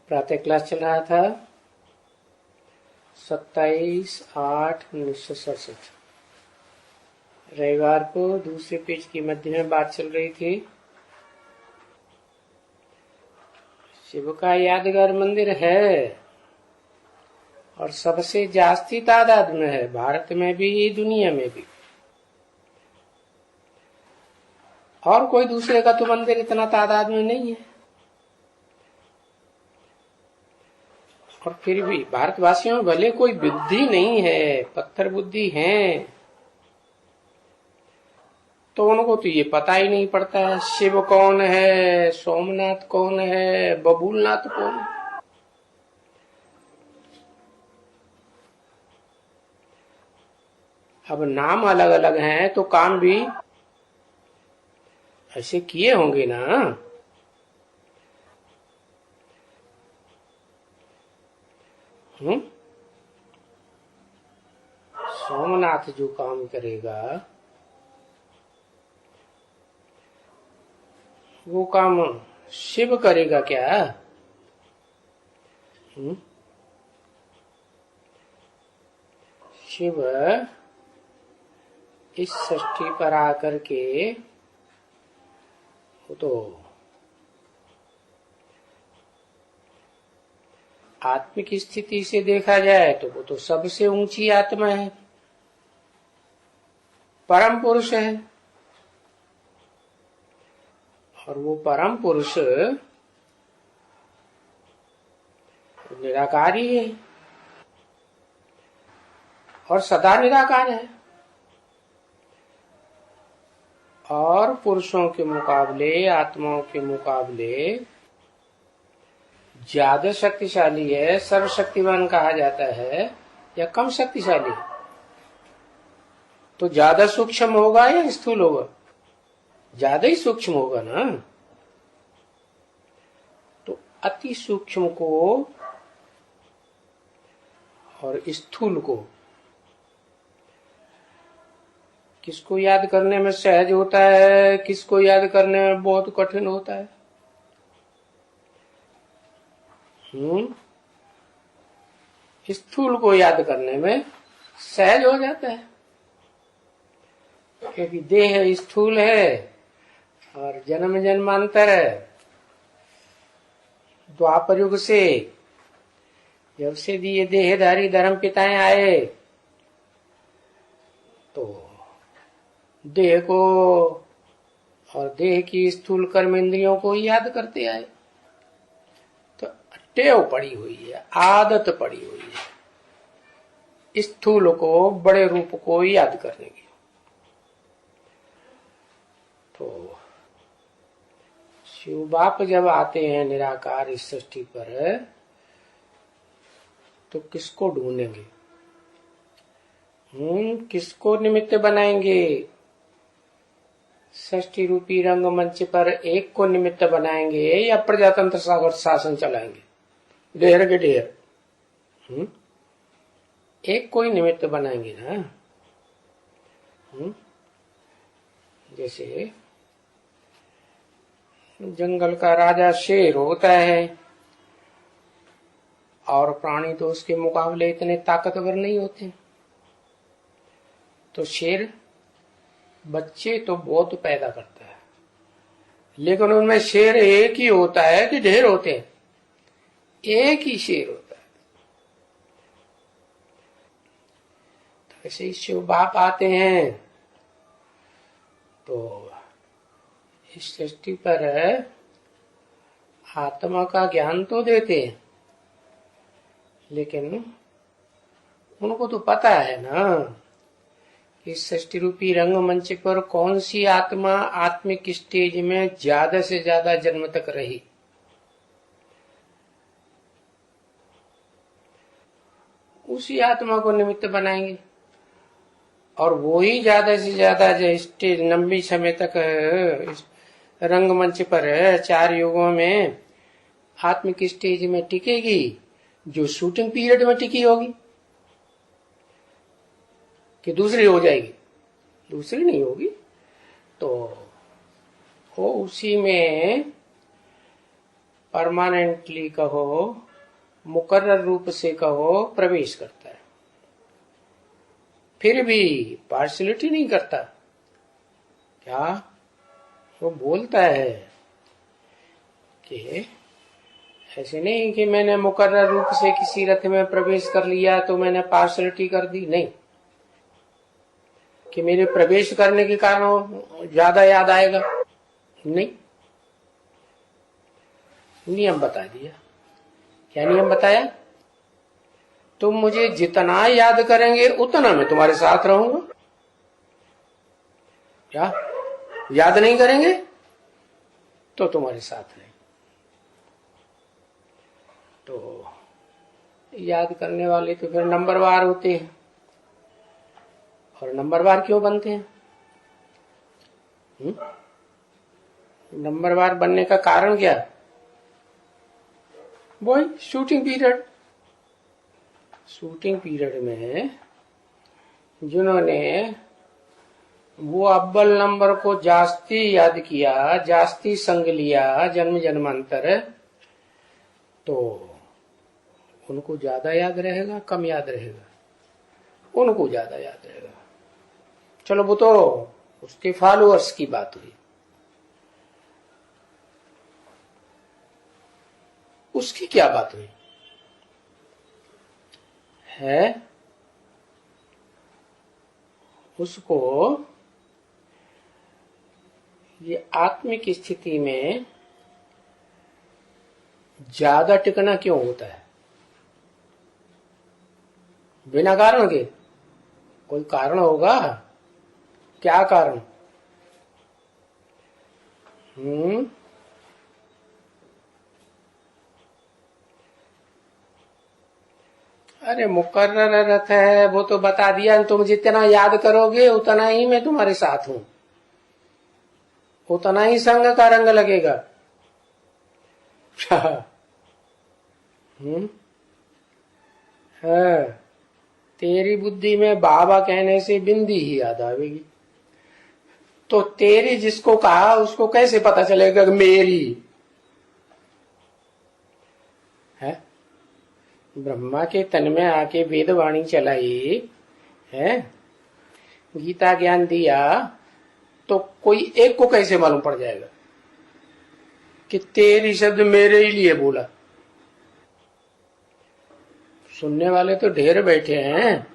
प्रातः क्लास चल रहा था 27/8/1967। रविवार को दूसरे पेज की मध्य में बात चल रही थी। शिव का यादगार मंदिर है और सबसे जास्ती तादाद में है, भारत में भी दुनिया में भी। और कोई दूसरे का तो मंदिर इतना तादाद में नहीं है। और फिर भी भारतवासियों में भले कोई बुद्धि नहीं है, पत्थर बुद्धि है, तो उनको तो ये पता ही नहीं पड़ता है शिव कौन है, सोमनाथ कौन है, बबूलनाथ कौन है। अब नाम अलग अलग हैं तो काम भी ऐसे किए होंगे ना। सोमनाथ जो काम करेगा वो काम शिव करेगा क्या? शिव इस सृष्टि पर आकर के वो तो आत्मिक स्थिति से देखा जाए तो वो तो सबसे ऊंची आत्मा है, परम पुरुष है। और वो परम पुरुष निराकारी है और सदा निराकार है। और पुरुषों के मुकाबले, आत्माओं के मुकाबले ज्यादा शक्तिशाली है, सर्वशक्तिमान कहा जाता है, या कम शक्तिशाली? तो ज्यादा सूक्ष्म होगा या स्थूल होगा? ज्यादा ही सूक्ष्म होगा ना। तो अति सूक्ष्म को और स्थूल को किसको याद करने में सहज होता है, किसको याद करने में बहुत कठिन होता है? स्थूल को याद करने में सहज हो जाता है, क्योंकि देह स्थूल है और जन्म जन्मांतर द्वापर युग से जब से ये देहधारी धर्म पिताएं आए तो देह को और देह की स्थूल कर्म इंद्रियों को याद करते आए। तो टेव पड़ी हुई है, आदत पड़ी हुई है स्थूल को, बड़े रूप को याद करने की। तो शिव बाप जब आते हैं निराकार इस सृष्टि पर तो किसको ढूंढेंगे? किसको निमित्त बनाएंगे? सृष्टि रूपी रंगमंच पर एक को निमित्त बनाएंगे या प्रजातंत्र सागर शासन चलाएंगे? ढेर के ढेर एक को ही निमित्त बनाएंगे ना। जैसे जंगल का राजा शेर होता है और प्राणी तो उसके मुकाबले इतने ताकतवर नहीं होते, तो शेर बच्चे तो बहुत पैदा करता है, लेकिन उनमें शेर एक ही होता है कि ढेर होते हैं? एक ही शेर होता है। तो ऐसे ही शिव बाप आते हैं तो इस सृष्टि पर आत्मा का ज्ञान तो देते हैं, लेकिन उनको तो पता है ना इस सृष्टि रूपी रंगमंच पर कौन सी आत्मा आत्मिक स्टेज में ज्यादा से ज्यादा जन्म तक रही। उसी आत्मा को निमित्त बनाएंगे और वो ही ज्यादा से ज्यादा स्टेज लंबी समय तक रंगमंच पर 4 युगों में आत्मिक स्टेज में टिकेगी, जो शूटिंग पीरियड में टिकी होगी। कि दूसरी हो जाएगी? दूसरी नहीं होगी। तो वो उसी में परमानेंटली कहो, मुकर्रर रूप से कहो, प्रवेश करता है। फिर भी पार्शलिटी नहीं करता। क्या वो बोलता है कि ऐसे नहीं कि मैंने मुकर्रर रूप से किसी रथ में प्रवेश कर लिया तो मैंने पार्शलिटी कर दी, नहीं। कि मेरे प्रवेश करने के कारण ज्यादा याद आएगा, नहीं। नियम बता दिया। क्या नियम बताया? तुम मुझे जितना याद करेंगे उतना मैं तुम्हारे साथ रहूंगा। क्या याद नहीं करेंगे तो तुम्हारे साथ नहीं। तो याद करने वाले तो फिर नंबरवार होते हैं। और नंबरवार क्यों बनते हैं? नंबरवार बनने का कारण क्या? वही शूटिंग पीरियड। शूटिंग पीरियड में जिन्होंने वो अव्वल नंबर को जास्ती याद किया, जास्ती संग लिया जन्म जन्मांतर, तो उनको ज्यादा याद रहेगा, कम याद रहेगा? उनको ज्यादा याद रहेगा। चलो वो तो उसके फॉलोअर्स की बात हुई। उसकी क्या बात हुई है? उसको ये आत्मिक स्थिति में ज्यादा टिकना क्यों होता है? बिना कारण के? कोई कारण होगा। क्या कारण? अरे मुकर्रर रथ है, वो तो बता दिया। तुम जितना याद करोगे उतना ही मैं तुम्हारे साथ हूं, उतना ही संग का रंग लगेगा। है, तेरी बुद्धि में बाबा कहने से बिंदी ही याद आवेगी। तो तेरी जिसको कहा उसको कैसे पता चलेगा कि मेरी है? ब्रह्मा के तन में आके वेदवाणी चलाई है, गीता ज्ञान दिया, तो कोई एक को कैसे मालूम पड़ जाएगा कि तेरी शब्द मेरे ही लिए बोला? सुनने वाले तो ढेर बैठे हैं।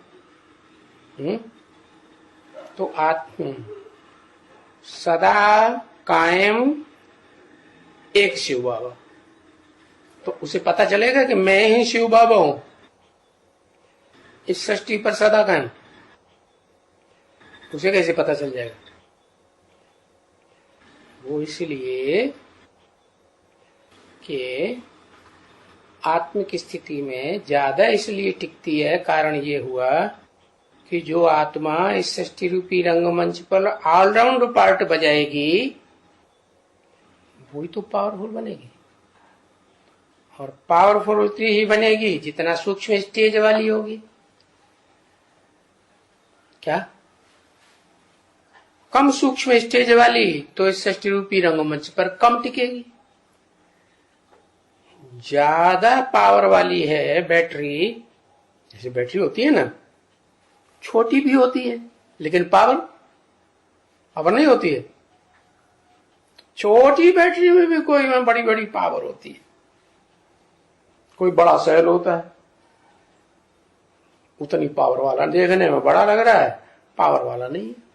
तो आत्म सदा कायम एक शिव बाबा, तो उसे पता चलेगा कि मैं ही शिव बाबा हूं इस सृष्टि पर सदा कायम। उसे कैसे पता चल जाएगा? वो इसलिए कि आत्मिक स्थिति में ज्यादा इसलिए टिकती है, कारण ये हुआ कि जो आत्मा इस सृष्टि रूपी रंगमंच पर ऑलराउंड पार्ट बजाएगी वही तो पावरफुल बनेगी। और पावरफुल उतनी ही बनेगी जितना सूक्ष्म स्टेज वाली होगी। क्या? कम सूक्ष्म स्टेज वाली तो इस सृष्टि रूपी रंगमंच पर कम टिकेगी। ज्यादा पावर वाली है बैटरी, जैसे बैटरी होती है ना, छोटी भी होती है लेकिन पावर नहीं होती है। छोटी बैटरी में भी कोई बड़ी बड़ी पावर होती है। कोई बड़ा सेल होता है, उतनी पावर वाला, देखने में बड़ा लग रहा है, पावर वाला नहीं है।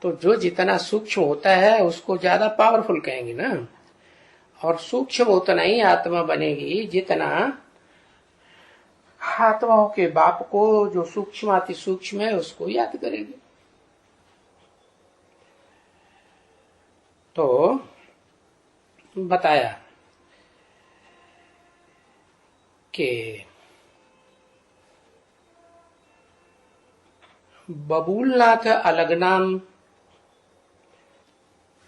तो जो जितना सूक्ष्म होता है उसको ज्यादा पावरफुल कहेंगे ना। और सूक्ष्म उतना ही आत्मा बनेगी जितना आत्माओं के बाप को, जो सूक्ष्म अति सूक्ष्म है, उसको याद करेगी। तो बताया कि बबूलनाथ अलग नाम,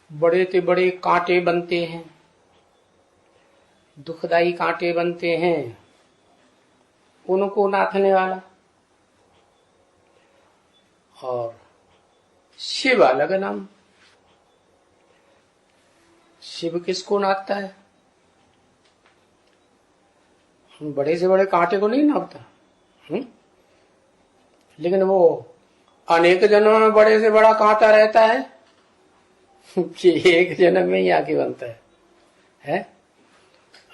बड़े ते बड़े कांटे बनते हैं, दुखदाई कांटे बनते हैं, उनको नाथने वाला। और शिव अलग नाम, शिव किसको नापता है? बड़े से बड़े कांटे को नहीं नापता। लेकिन वो अनेक जन्मों में बड़े से बड़ा कांटा रहता है कि एक जन्म में ही आके बनता है?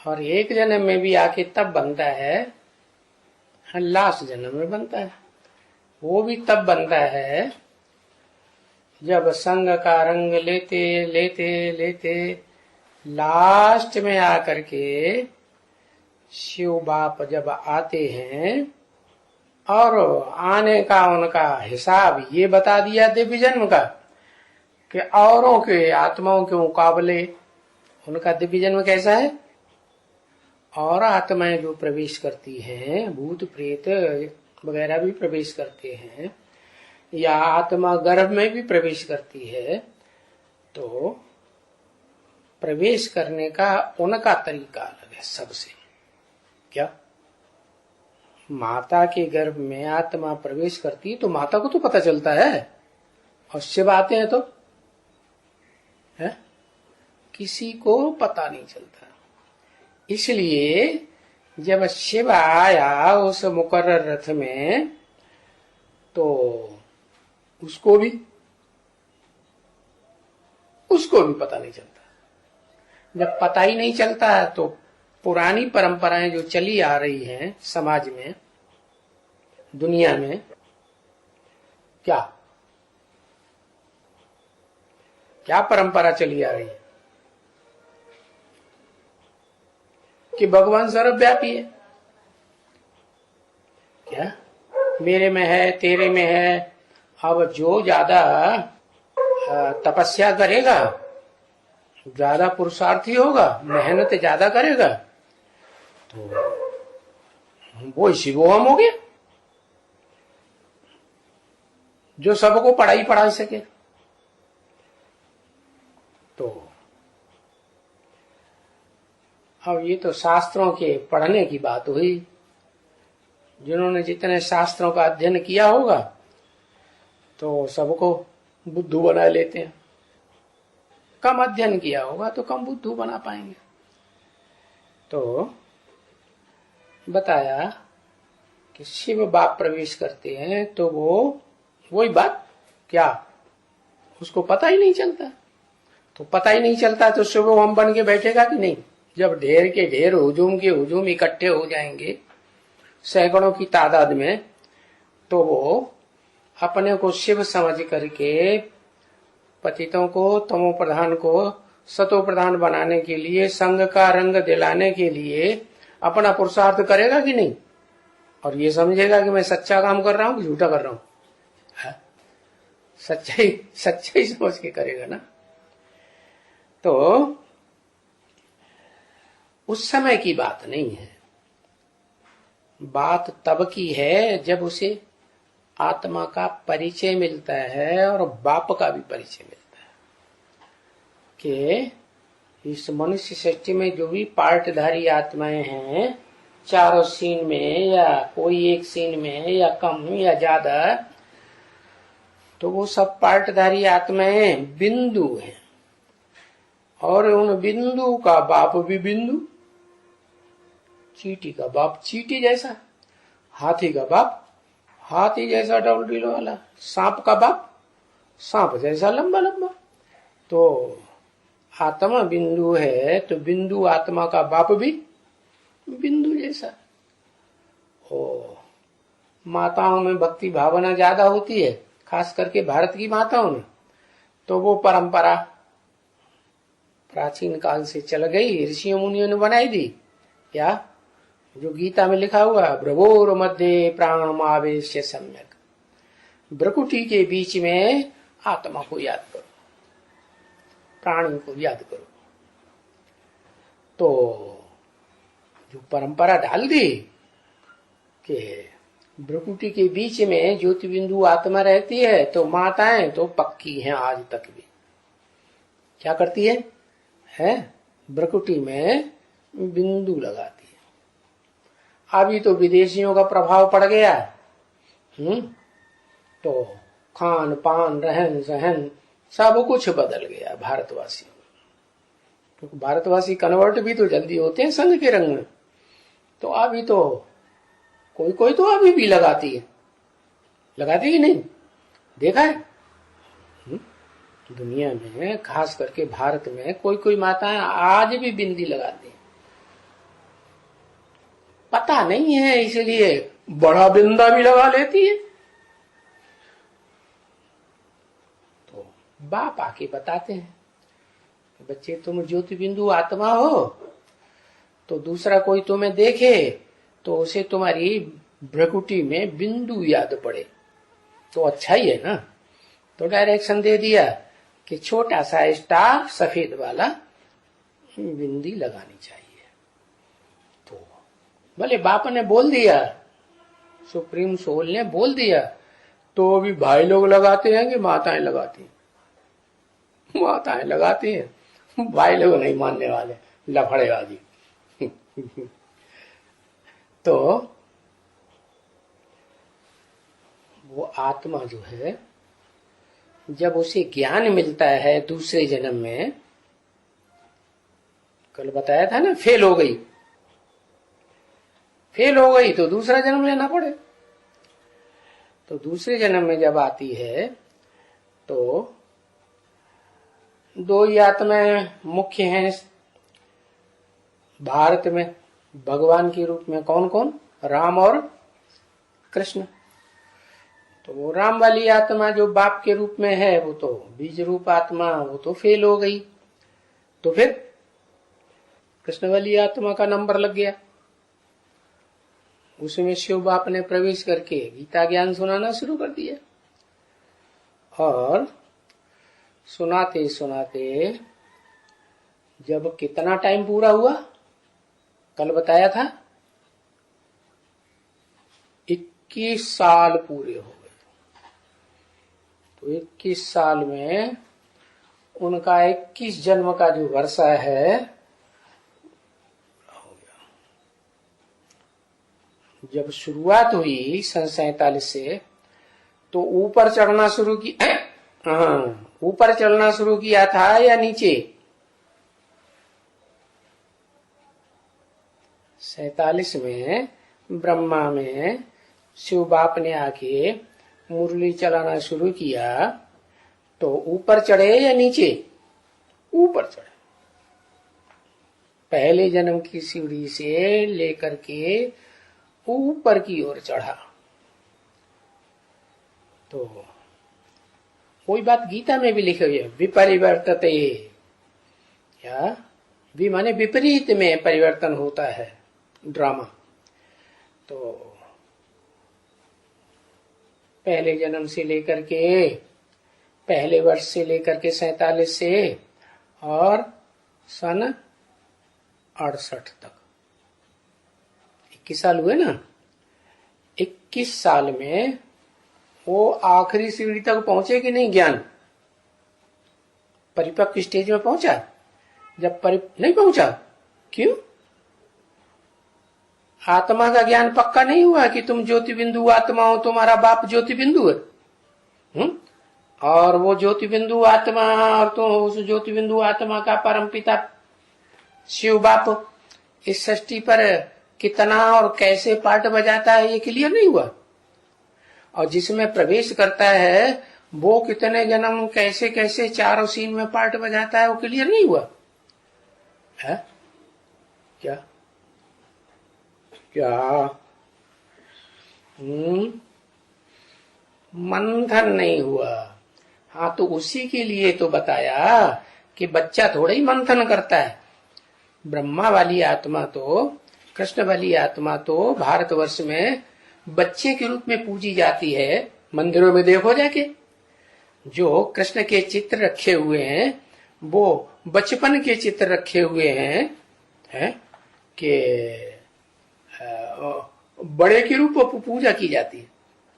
और एक जन्म में भी आके तब बनता है, लास्ट जन्म में बनता है। वो भी तब बनता है जब संग का रंग लेते लेते लेते लास्ट में आकर के शिव बाप जब आते हैं और आने का उनका हिसाब ये बता दिया दिव्य जन्म का कि औरों के आत्माओं के मुकाबले उनका दिव्य जन्म कैसा है। और आत्माएं जो प्रवेश करती हैं, भूत प्रेत वगैरह भी प्रवेश करते हैं, या आत्मा गर्भ में भी प्रवेश करती है, तो प्रवेश करने का उनका तरीका अलग है सबसे। क्या माता के गर्भ में आत्मा प्रवेश करती है तो माता को तो पता चलता है, और शिव आते हैं तो है किसी को पता नहीं चलता। इसलिए जब शिव आया उस मुकर्रर रथ में तो उसको भी पता नहीं चलता। जब पता ही नहीं चलता तो पुरानी परंपराएं जो चली आ रही हैं समाज में, दुनिया में, क्या परंपरा चली आ रही है कि भगवान सर्वव्यापी है। क्या मेरे में है, तेरे में है। अब जो ज्यादा तपस्या करेगा, ज्यादा पुरुषार्थी होगा, मेहनत ज्यादा करेगा, तो वो शिवोहम हो गया जो सबको पढ़ा सके। तो अब ये तो शास्त्रों के पढ़ने की बात हुई। जिन्होंने जितने शास्त्रों का अध्ययन किया होगा तो सबको बुद्धू बना लेते हैं। कम अध्ययन किया होगा तो कम बुद्धू बना पाएंगे। तो बताया कि शिव बाप प्रवेश करते हैं तो वो वही बात, क्या उसको पता ही नहीं चलता। तो पता ही नहीं चलता तो शिव हम बन के बैठेगा कि नहीं। जब ढेर के ढेर हुजूम के हुजूम इकट्ठे हो जाएंगे सैकड़ों की तादाद में, तो वो अपने को शिव समझ करके पतितों को, तमो प्रधान को सतो प्रधान बनाने के लिए, संग का रंग दिलाने के लिए अपना पुरुषार्थ करेगा कि नहीं। और ये समझेगा कि मैं सच्चा काम कर रहा हूं कि झूठा कर रहा हूं। सच्चाई समझ के करेगा ना। तो उस समय की बात नहीं है, बात तब की है जब उसे आत्मा का परिचय मिलता है और बाप का भी परिचय मिलता है कि इस मनुष्य सृष्टि में जो भी पार्टधारी आत्माएं हैं, चारों सीन में या कोई एक सीन में या कम या ज्यादा, तो वो सब पार्टधारी आत्माएं बिंदु हैं। और उन बिंदु का बाप भी बिंदु, चींटी का बाप चींटी जैसा, हाथी का बाप हाथी जैसा डबल ढीलो वाला, सांप का बाप सांप जैसा लंबा लंबा। तो आत्मा बिंदु है तो बिंदु आत्मा का बाप भी बिंदु जैसा। ओ माताओं में भक्ति भावना ज्यादा होती है, खास करके भारत की माताओं में। तो वो परंपरा प्राचीन काल से चल गई, ऋषियों मुनियों ने बनाई दी। क्या जो गीता में लिखा हुआ, भ्रवोर मध्य प्राणमावेश्य सम्यक, भ्रकुटी के बीच में आत्मा को याद करो, प्राणी को याद करो। तो जो परंपरा डाल दी कि भ्रकुटी के बीच में ज्योति बिंदु आत्मा रहती है, तो माताएं तो पक्की हैं आज तक भी। क्या करती है भ्रकुटी में बिंदु लगाती है। अभी तो विदेशियों का प्रभाव पड़ गया, तो खान पान रहन सहन सब कुछ बदल गया भारतवासियों। क्योंकि भारतवासी कन्वर्ट भी तो जल्दी होते हैं संघ के रंग में। तो अभी तो कोई कोई तो अभी भी लगाती है, लगाती ही नहीं, देखा है? दुनिया में खास करके भारत में कोई कोई माताएं आज भी बिंदी लगाती हैं। पता नहीं है इसलिए बड़ा बिंदा भी लगा लेती है। तो बाप आके बताते हैं, बच्चे तुम ज्योति बिंदु आत्मा हो, तो दूसरा कोई तुम्हें देखे तो उसे तुम्हारी भ्रकुटी में बिंदु याद पड़े तो अच्छा ही है ना। तो डायरेक्शन दे दिया कि छोटा सा स्टार सफेद वाला बिंदी लगानी चाहिए। तो भले बाप ने बोल दिया, सुप्रीम सोल ने बोल दिया, तो भी भाई लोग लगाते हैं कि माताएं लगाती हैं? माताएं लगाती हैं, भाई लोग नहीं मानने वाले, लफड़ेबाजी। तो वो आत्मा जो है, जब उसे ज्ञान मिलता है दूसरे जन्म में, कल बताया था ना, फेल हो गई तो दूसरा जन्म लेना पड़े। तो दूसरे जन्म में जब आती है तो दो ही आत्माएं मुख्य हैं भारत में भगवान के रूप में। कौन कौन? राम और कृष्ण। तो वो राम वाली आत्मा जो बाप के रूप में है, वो तो बीज रूप आत्मा, वो तो फेल हो गई। तो फिर कृष्ण वाली आत्मा का नंबर लग गया। उसमें शिव बाप ने प्रवेश करके गीता ज्ञान सुनाना शुरू कर दिया। और सुनाते सुनाते जब कितना टाइम पूरा हुआ, कल बताया था 21 साल पूरे हो गए। तो 21 साल में उनका 21 जन्म का जो वर्षा है हो गया। जब शुरुआत हुई सन 47 से, तो ऊपर चढ़ना शुरू की, ऊपर चलना शुरू किया था या नीचे? 47 में ब्रह्मा में शिव बाप ने आके मुरली चलाना शुरू किया, तो ऊपर चढ़े या नीचे? ऊपर चढ़े। पहले जन्म की सीढ़ी से लेकर के ऊपर की ओर चढ़ा। तो कोई बात गीता में भी लिखी हुई है, विपरिवर्तते, क्या भी माने विपरीत में परिवर्तन होता है ड्रामा। तो पहले जन्म से लेकर के, पहले वर्ष से लेकर के 47 से और सन 68 तक 21 साल हुए ना। 21 साल में वो आखिरी सीढ़ी तक पहुंचे कि नहीं? ज्ञान परिपक्व स्टेज में पहुंचा? जब नहीं पहुंचा, क्यों? आत्मा का ज्ञान पक्का नहीं हुआ कि तुम ज्योति बिंदु आत्मा हो, तुम्हारा बाप ज्योति बिंदु है। और वो ज्योति बिंदु आत्मा और तो उस ज्योति बिंदु आत्मा का परम पिता शिव बाप इस सृष्टि पर कितना और कैसे पार्ट बजाता है, ये क्लियर नहीं हुआ। और जिसमें प्रवेश करता है वो कितने जन्म कैसे कैसे चारों सीन में पार्ट बजाता है, वो क्लियर नहीं हुआ है? क्या क्या मंथन नहीं हुआ। हाँ, तो उसी के लिए तो बताया कि बच्चा थोड़ा ही मंथन करता है। ब्रह्मा वाली आत्मा तो, कृष्ण वाली आत्मा तो भारतवर्ष में बच्चे के रूप में पूजी जाती है। मंदिरों में देखो जाके, जो कृष्ण के चित्र रखे हुए हैं वो बचपन के चित्र रखे हुए हैं कि बड़े के रूप में पूजा की जाती है,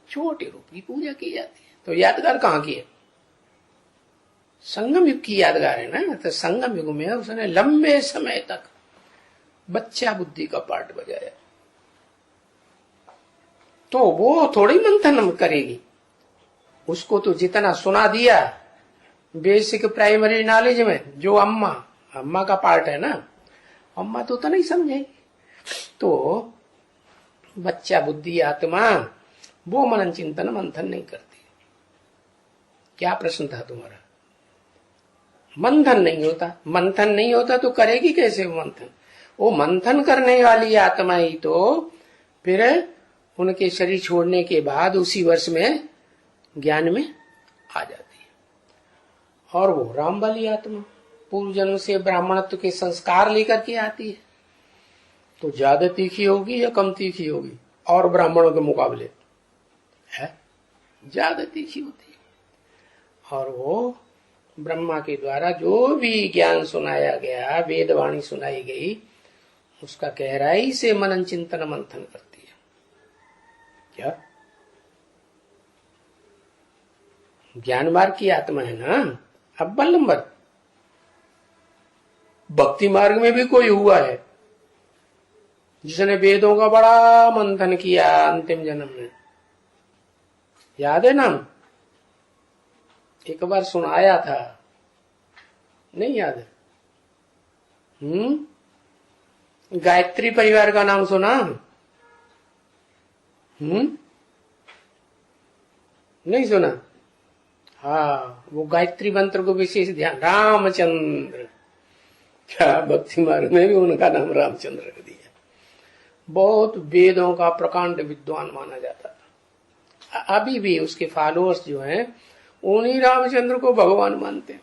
छोटे रूप की पूजा की जाती है। तो यादगार कहाँ की है? संगम युग की यादगार है ना। तो संगम युग में उसने लंबे समय तक बच्चा बुद्धि का पार्ट बजाया। तो वो थोड़ी मंथन करेगी, उसको तो जितना सुना दिया बेसिक प्राइमरी नॉलेज में, जो अम्मा अम्मा का पार्ट है ना, अम्मा तो नहीं समझेगी। तो बच्चा बुद्धि आत्मा वो मनन चिंतन मंथन नहीं करती। क्या प्रश्न था तुम्हारा? मंथन नहीं होता, मंथन नहीं होता तो करेगी कैसे वो मंथन? वो मंथन करने वाली आत्मा ही तो फिर उनके शरीर छोड़ने के बाद उसी वर्ष में ज्ञान में आ जाती है। और वो राम वाली आत्मा पूर्व जन्म से ब्राह्मणत्व के संस्कार लेकर के आती है, तो ज्यादा तीखी होगी या कम तीखी होगी? और ब्राह्मणों के मुकाबले है ज्यादा तीखी होती है। और वो ब्रह्मा के द्वारा जो भी ज्ञान सुनाया गया, वेदवाणी सुनाई गई, उसका गहराई से मनन चिंतन मंथन करती है। क्या ज्ञान मार्ग की आत्मा है ना, अव्वल नंबर। भक्ति मार्ग में भी कोई हुआ है जिसने वेदों का बड़ा मंथन किया अंतिम जन्म में, याद है नाम? एक बार सुनाया था, नहीं याद है? गायत्री परिवार का नाम सुना? नहीं सुना? हाँ, वो गायत्री मंत्र को विशेष ध्यान, रामचंद्र। क्या भक्ति मार्ग में भी उनका नाम रामचंद्र रख दिया। बहुत वेदों का प्रकांड विद्वान माना जाता था। अभी भी उसके फॉलोअर्स जो हैं उन्हीं रामचंद्र को भगवान मानते हैं।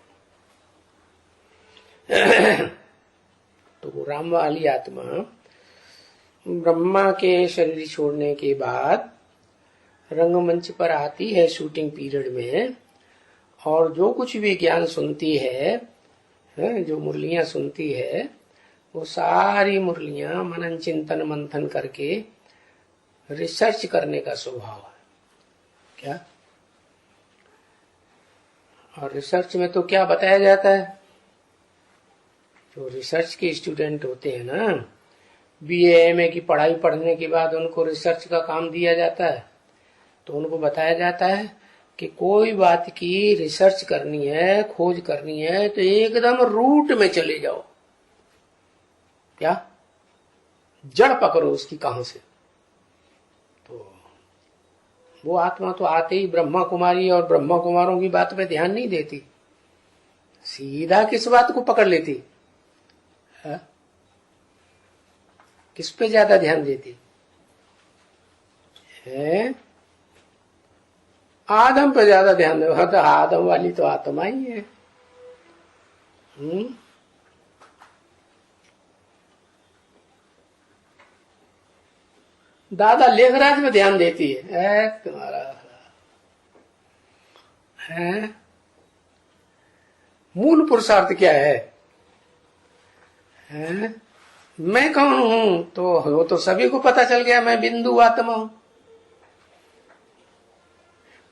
तो वो राम वाली आत्मा ब्रह्मा के शरीर छोड़ने के बाद रंगमंच पर आती है शूटिंग पीरियड में, और जो कुछ भी ज्ञान सुनती है, जो मुरलियां सुनती है, वो सारी मुरलियां मनन चिंतन मंथन करके रिसर्च करने का स्वभाव है। क्या? और रिसर्च में तो क्या बताया जाता है? जो रिसर्च के स्टूडेंट होते हैं ना, बीए एमए की पढ़ाई पढ़ने के बाद उनको रिसर्च का काम दिया जाता है, तो उनको बताया जाता है कि कोई बात की रिसर्च करनी है, खोज करनी है, तो एकदम रूट में चले जाओ। क्या? जड़ पकड़ो उसकी कहां से। तो वो आत्मा तो आते ही ब्रह्मा कुमारी और ब्रह्मा कुमारों की बात पे ध्यान नहीं देती, सीधा किस बात को पकड़ लेती है? किस पे ज्यादा ध्यान देती है? आदम पे ज्यादा ध्यान दे। तो आदम वाली तो आत्मा ही है। दादा लेखराज में ध्यान देती है तुम्हारा है। मूल पुरुषार्थ क्या है? मैं कौन हूं? तो वो तो सभी को पता चल गया, मैं बिंदु आत्मा हूं।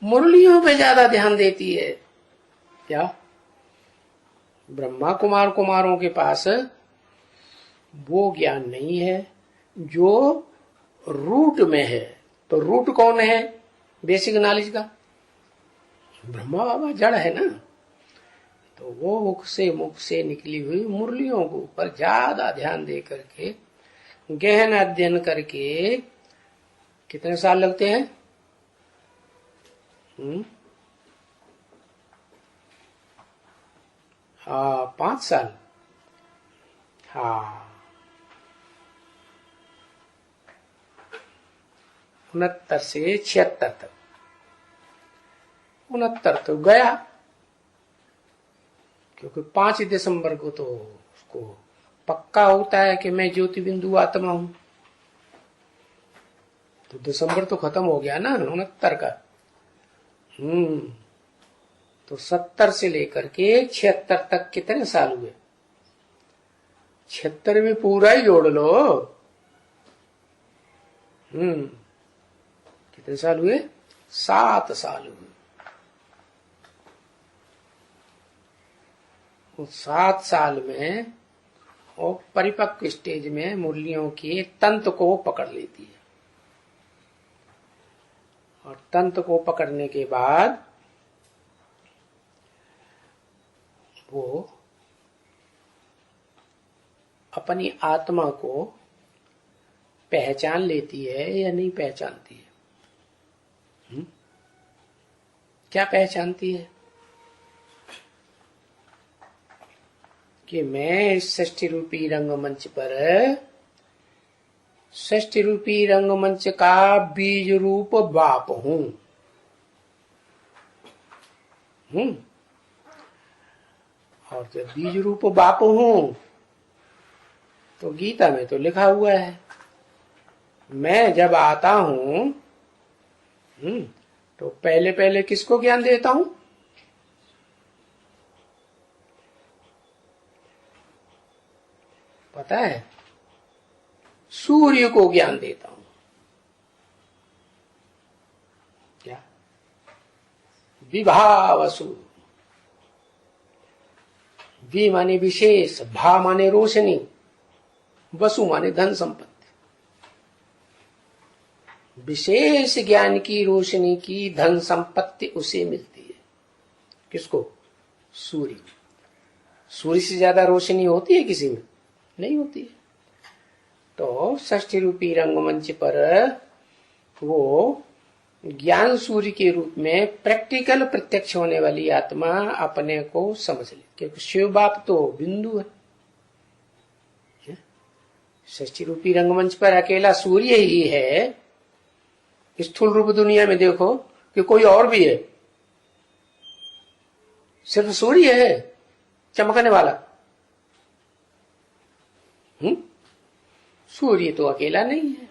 मुरलियों पे ज्यादा ध्यान देती है। क्या? ब्रह्मा कुमार कुमारों के पास वो ज्ञान नहीं है जो रूट में है। तो रूट कौन है बेसिक नॉलेज का? ब्रह्मा बाबा जड़ है ना। तो वो मुख से निकली हुई मुरलियों के ऊपर ज्यादा ध्यान दे करके गहन अध्ययन करके कितने साल लगते हैं? 5 साल। हाँ, 69 से 76 तक। 69 तो गया, क्योंकि 5 दिसंबर को तो उसको पक्का होता है कि मैं ज्योति बिंदु आत्मा हूं। तो दिसंबर तो खत्म हो गया ना 69 का। तो 70 से लेकर के 76 तक कितने साल हुए? 76 में पूरा ही जोड़ लो। कितने साल हुए? 7 साल हुए। उस 7 साल में वो परिपक्व स्टेज में मुरलियों के तंत्र को पकड़ लेती है, और तंत्र को पकड़ने के बाद वो अपनी आत्मा को पहचान लेती है या नहीं पहचानती है? क्या पहचानती है? कि मैं इस सृष्टि रूपी रंगमंच पर, सृष्टि रूपी रंगमंच का बीज रूप बाप हूं। और जब बीज रूप बाप हूं तो गीता में तो लिखा हुआ है, मैं जब आता हूं तो पहले पहले किसको ज्ञान देता हूं? पता है? सूर्य को ज्ञान देता हूं। क्या? विभावसु। वि माने विशेष, भा माने रोशनी, वसु माने धन संपत्ति। विशेष ज्ञान की रोशनी की धन संपत्ति उसे मिलती है। किसको? सूर्य। सूर्य से ज्यादा रोशनी होती है किसी में? नहीं होती है। तो षष्ठी रूपी रंगमंच पर वो ज्ञान सूर्य के रूप में प्रैक्टिकल प्रत्यक्ष होने वाली आत्मा अपने को समझ ले, क्योंकि शिव बाप तो बिंदु है। षष्ठी रूपी रंगमंच पर अकेला सूर्य ही है। स्थूल रूप दुनिया में देखो कि कोई और भी है? सिर्फ सूर्य है चमकने वाला। सूर्य तो अकेला नहीं है।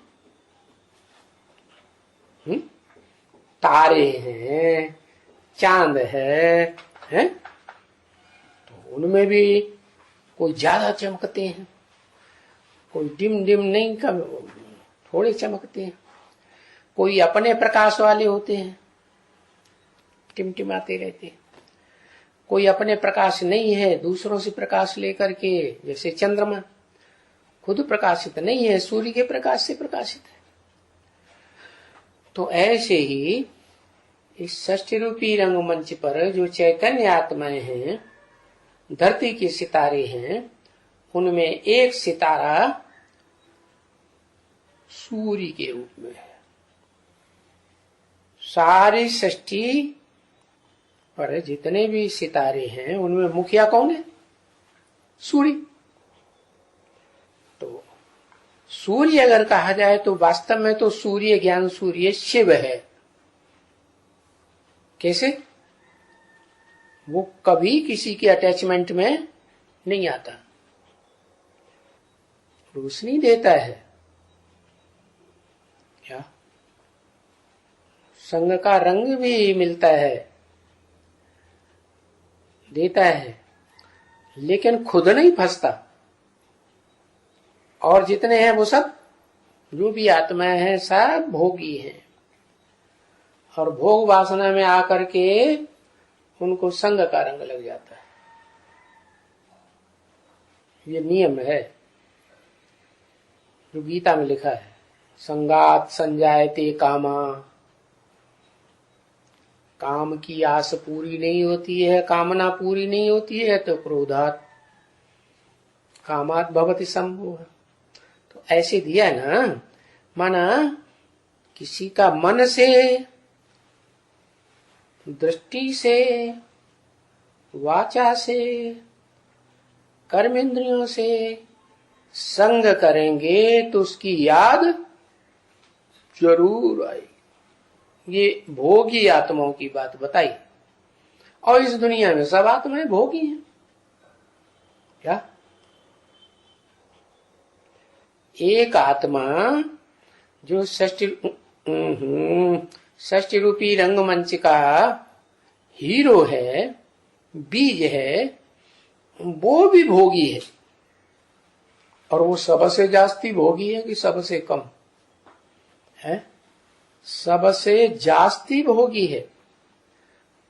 तारे हैं, चांद है, तो उनमें भी कोई ज्यादा चमकते हैं, कोई डिम डिम नहीं, कम थोड़े चमकते हैं। कोई अपने प्रकाश वाले होते हैं, टिमटिमाते रहते हैं। कोई अपने प्रकाश नहीं है, दूसरों से प्रकाश लेकर के, जैसे चंद्रमा खुद प्रकाशित नहीं है, सूर्य के प्रकाश से प्रकाशित है। तो ऐसे ही इस षष्ठी रूपी रंगमंच पर जो चैतन्य आत्माएं हैं, धरती के सितारे हैं, उनमें एक सितारा सूर्य के रूप में है। सारी सृष्टि पर जितने भी सितारे हैं उनमें मुखिया कौन है? सूर्य। तो सूर्य अगर कहा जाए तो वास्तव में तो सूर्य, ज्ञान सूर्य शिव है। कैसे? वो कभी किसी के अटैचमेंट में नहीं आता, रोशनी देता है। क्या? संग का रंग भी मिलता है, देता है, लेकिन खुद नहीं फंसता। और जितने हैं वो सब, जो भी आत्माएं हैं, सब भोगी हैं। और भोग वासना में आकर के उनको संग का रंग लग जाता है। ये नियम है जो गीता में लिखा है, संगात संजायते कामा। काम की आस पूरी नहीं होती है, कामना पूरी नहीं होती है तो क्रोधात कामात भवति संभोग। तो ऐसे दिया ना, माना किसी का मन से, दृष्टि से, वाचा से, कर्मेंद्रियों से संग करेंगे तो उसकी याद जरूर आएगी। ये भोगी आत्माओं की बात बताई। और इस दुनिया में सब आत्माएं भोगी हैं। क्या? एक आत्मा जो षष्ठी रूपी रंगमंच का हीरो है, बीज है, वो भी भोगी है। और वो सबसे जास्ती भोगी है कि सबसे कम है? सबसे जास्ती भोगी है।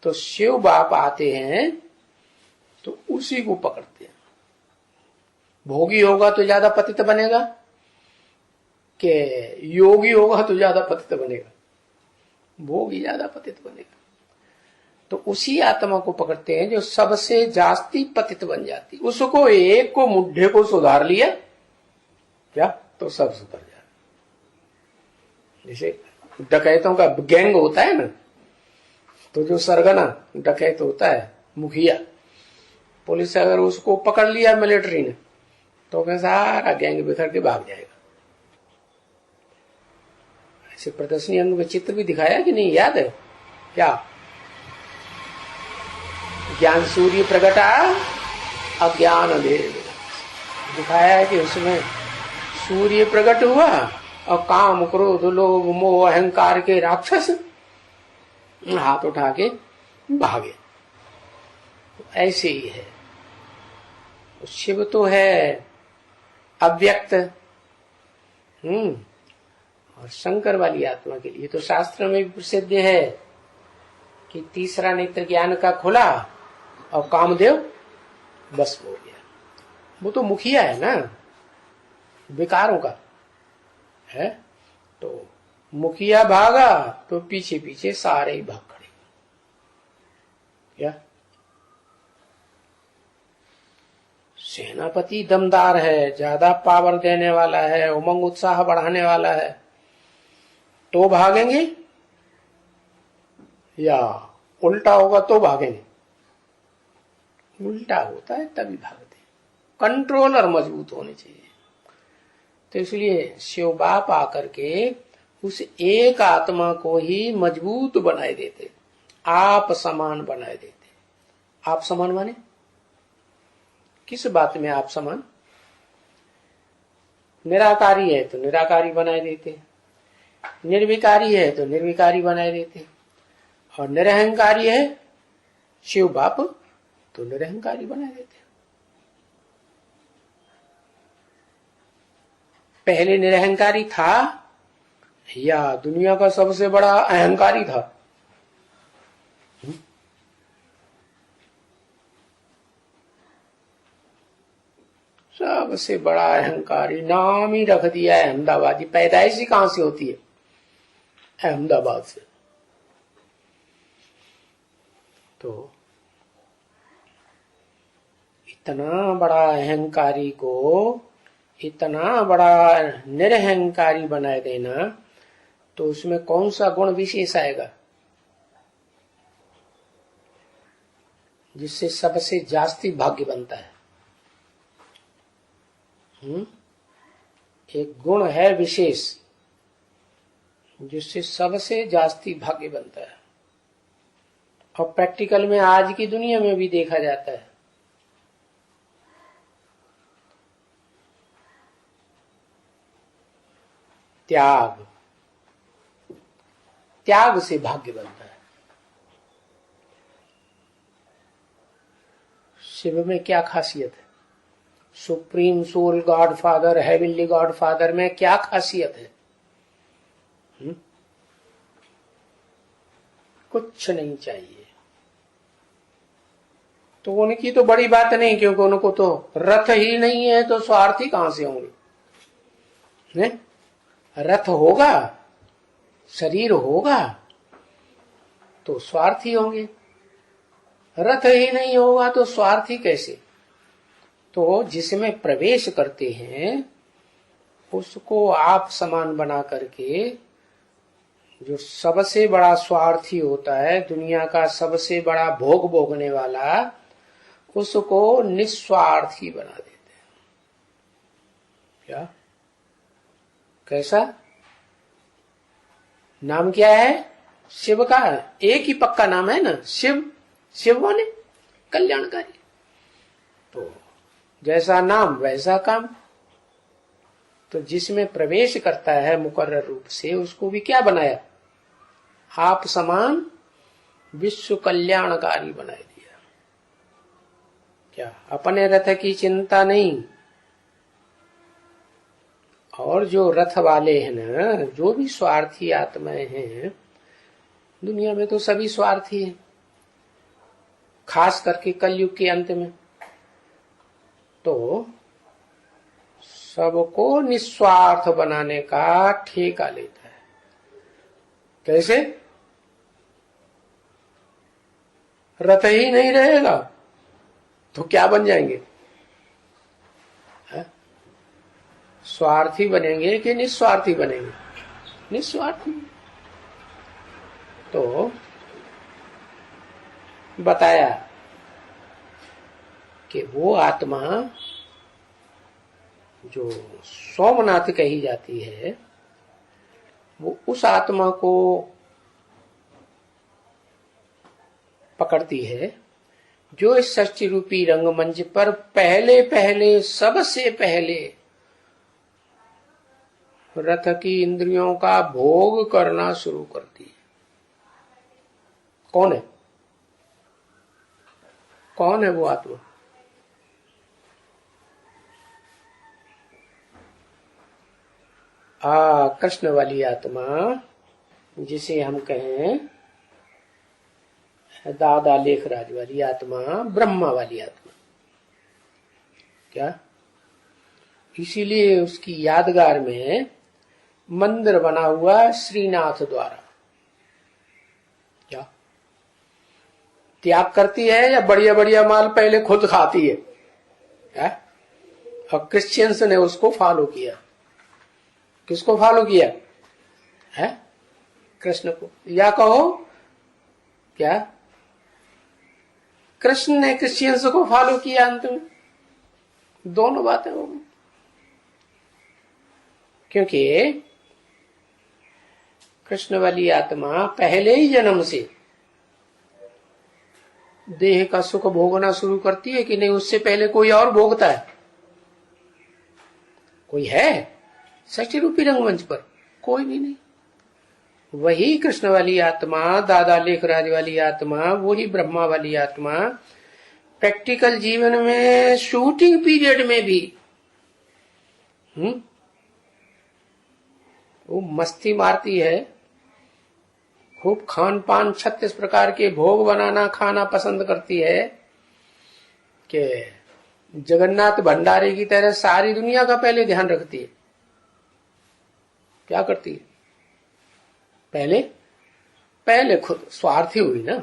तो शिव बाप आते हैं तो उसी को पकड़ते हैं। भोगी होगा तो ज्यादा पतित बनेगा कि योगी होगा तो ज्यादा पतित बनेगा? भोगी ज्यादा पतित बनेगा। तो उसी आत्मा को पकड़ते हैं जो सबसे जास्ती पतित बन जाती। उसको एक को मुड्ढे को सुधार लिया क्या तो सब सुधर जाए। जैसे डकैतों का गैंग होता है ना, तो जो सरगना डकैत होता है मुखिया, पुलिस अगर उसको पकड़ लिया मिलिट्री ने तो फिर सारा गैंग बिखर के भाग जाएगा। ऐसे प्रदर्शनी अंग में चित्र भी दिखाया कि नहीं, याद है क्या? ज्ञान सूर्य प्रगटा अज्ञान अंधेरे दिखाया है कि उसमें सूर्य प्रकट हुआ और काम क्रोध लोभ मोह अहंकार के राक्षस हाथ उठा के भागे। ऐसे ही है। शिव तो है अव्यक्त, और शंकर वाली आत्मा के लिए तो शास्त्र में भी प्रसिद्ध है कि तीसरा नेत्र ज्ञान का खुला और कामदेव बस हो गया। वो तो मुखिया है ना विकारों का है, तो मुखिया भागा तो पीछे पीछे सारे ही भाग खड़े। क्या सेनापति दमदार है, ज्यादा पावर देने वाला है, उमंग उत्साह बढ़ाने वाला है, तो भागेंगे, या उल्टा होगा तो भागेंगे? उल्टा होता है तभी भागते। कंट्रोलर मजबूत होने चाहिए। तो इसलिए शिव बाप आकर के उस एक आत्मा को ही मजबूत बनाए देते, आप समान बनाए देते। आप समान माने किस बात में आप समान? निराकारी है तो निराकारी बनाए देते, निर्विकारी है तो निर्विकारी बनाए देते, और निरहंकारी है शिव बाप तो निरहंकारी बनाए देते। पहले निरहंकारी था या दुनिया का सबसे बड़ा अहंकारी था? सबसे बड़ा अहंकारी, नाम ही रख दिया है अहमदाबादी। पैदाइश ही कहां से होती है? अहमदाबाद से। तो इतना बड़ा अहंकारी को इतना बड़ा निरहंकारी बनाए देना, तो उसमें कौन सा गुण विशेष आएगा जिससे सबसे जास्ती भाग्य बनता है? एक गुण है विशेष जिससे सबसे जास्ती भाग्य बनता है, और प्रैक्टिकल में आज की दुनिया में भी देखा जाता है। त्याग। त्याग से भाग्य बनता है। शिव में क्या खासियत है? Supreme soul God father, heavenly God father में क्या खासियत है? कुछ नहीं चाहिए। तो उनकी तो बड़ी बात नहीं, क्योंकि उनको तो रथ ही नहीं है, तो स्वार्थी कहां से होंगे? रथ होगा, शरीर होगा तो स्वार्थी होंगे, रथ ही नहीं होगा तो स्वार्थी कैसे? तो जिसमें प्रवेश करते हैं उसको आप समान बना करके, जो सबसे बड़ा स्वार्थी होता है, दुनिया का सबसे बड़ा भोग भोगने वाला, उसको निस्वार्थी बना देते हैं। क्या कैसा नाम क्या है शिव का? एक ही पक्का नाम है ना, शिव। शिव माने कल्याणकारी। तो जैसा नाम वैसा काम। तो जिसमें प्रवेश करता है मुकर्रर रूप से, उसको भी क्या बनाया? आप समान विश्व कल्याणकारी बना दिया। क्या अपने रथ की चिंता नहीं। और जो रथ वाले हैं ना, जो भी स्वार्थी आत्माएं हैं दुनिया में, तो सभी स्वार्थी हैं, खास करके कलयुग के अंत में तो सबको निस्वार्थ बनाने का ठेका लेता है। कैसे? रथ ही नहीं रहेगा तो क्या बन जाएंगे? स्वार्थी बनेंगे कि निस्वार्थी बनेंगे? निस्वार्थी। तो बताया कि वो आत्मा जो सोमनाथ कही जाती है, वो उस आत्मा को पकड़ती है जो इस सृष्टि रूपी रंगमंच पर पहले पहले सबसे पहले रथ की इंद्रियों का भोग करना शुरू करती है। कौन है? कौन है वो आत्मा? कृष्ण वाली आत्मा, जिसे हम कहें दादा लेखराज वाली आत्मा, ब्रह्मा वाली आत्मा। क्या? इसीलिए उसकी यादगार में मंदिर बना हुआ श्रीनाथ द्वारा। क्या त्याग करती है या बढ़िया बढ़िया माल पहले खुद खाती है? और क्रिश्चियंस ने उसको फॉलो किया। किसको फॉलो किया है? कृष्ण को। या कहो क्या कृष्ण ने क्रिश्चियंस को फॉलो किया? अंत में दोनों बातें हो गई, क्योंकि कृष्ण वाली आत्मा पहले ही जन्म से देह का सुख भोगना शुरू करती है कि नहीं? उससे पहले कोई और भोगता है? कोई है सृष्टि रूपी रंगमंच पर? कोई भी नहीं। वही कृष्ण वाली आत्मा, दादा लेखराज वाली आत्मा, वही ब्रह्मा वाली आत्मा प्रैक्टिकल जीवन में शूटिंग पीरियड में भी वो मस्ती मारती है, खूब खान पान 36 प्रकार के भोग बनाना खाना पसंद करती है कि जगन्नाथ भंडारी की तरह सारी दुनिया का पहले ध्यान रखती है। क्या करती है? पहले खुद स्वार्थी हुई ना,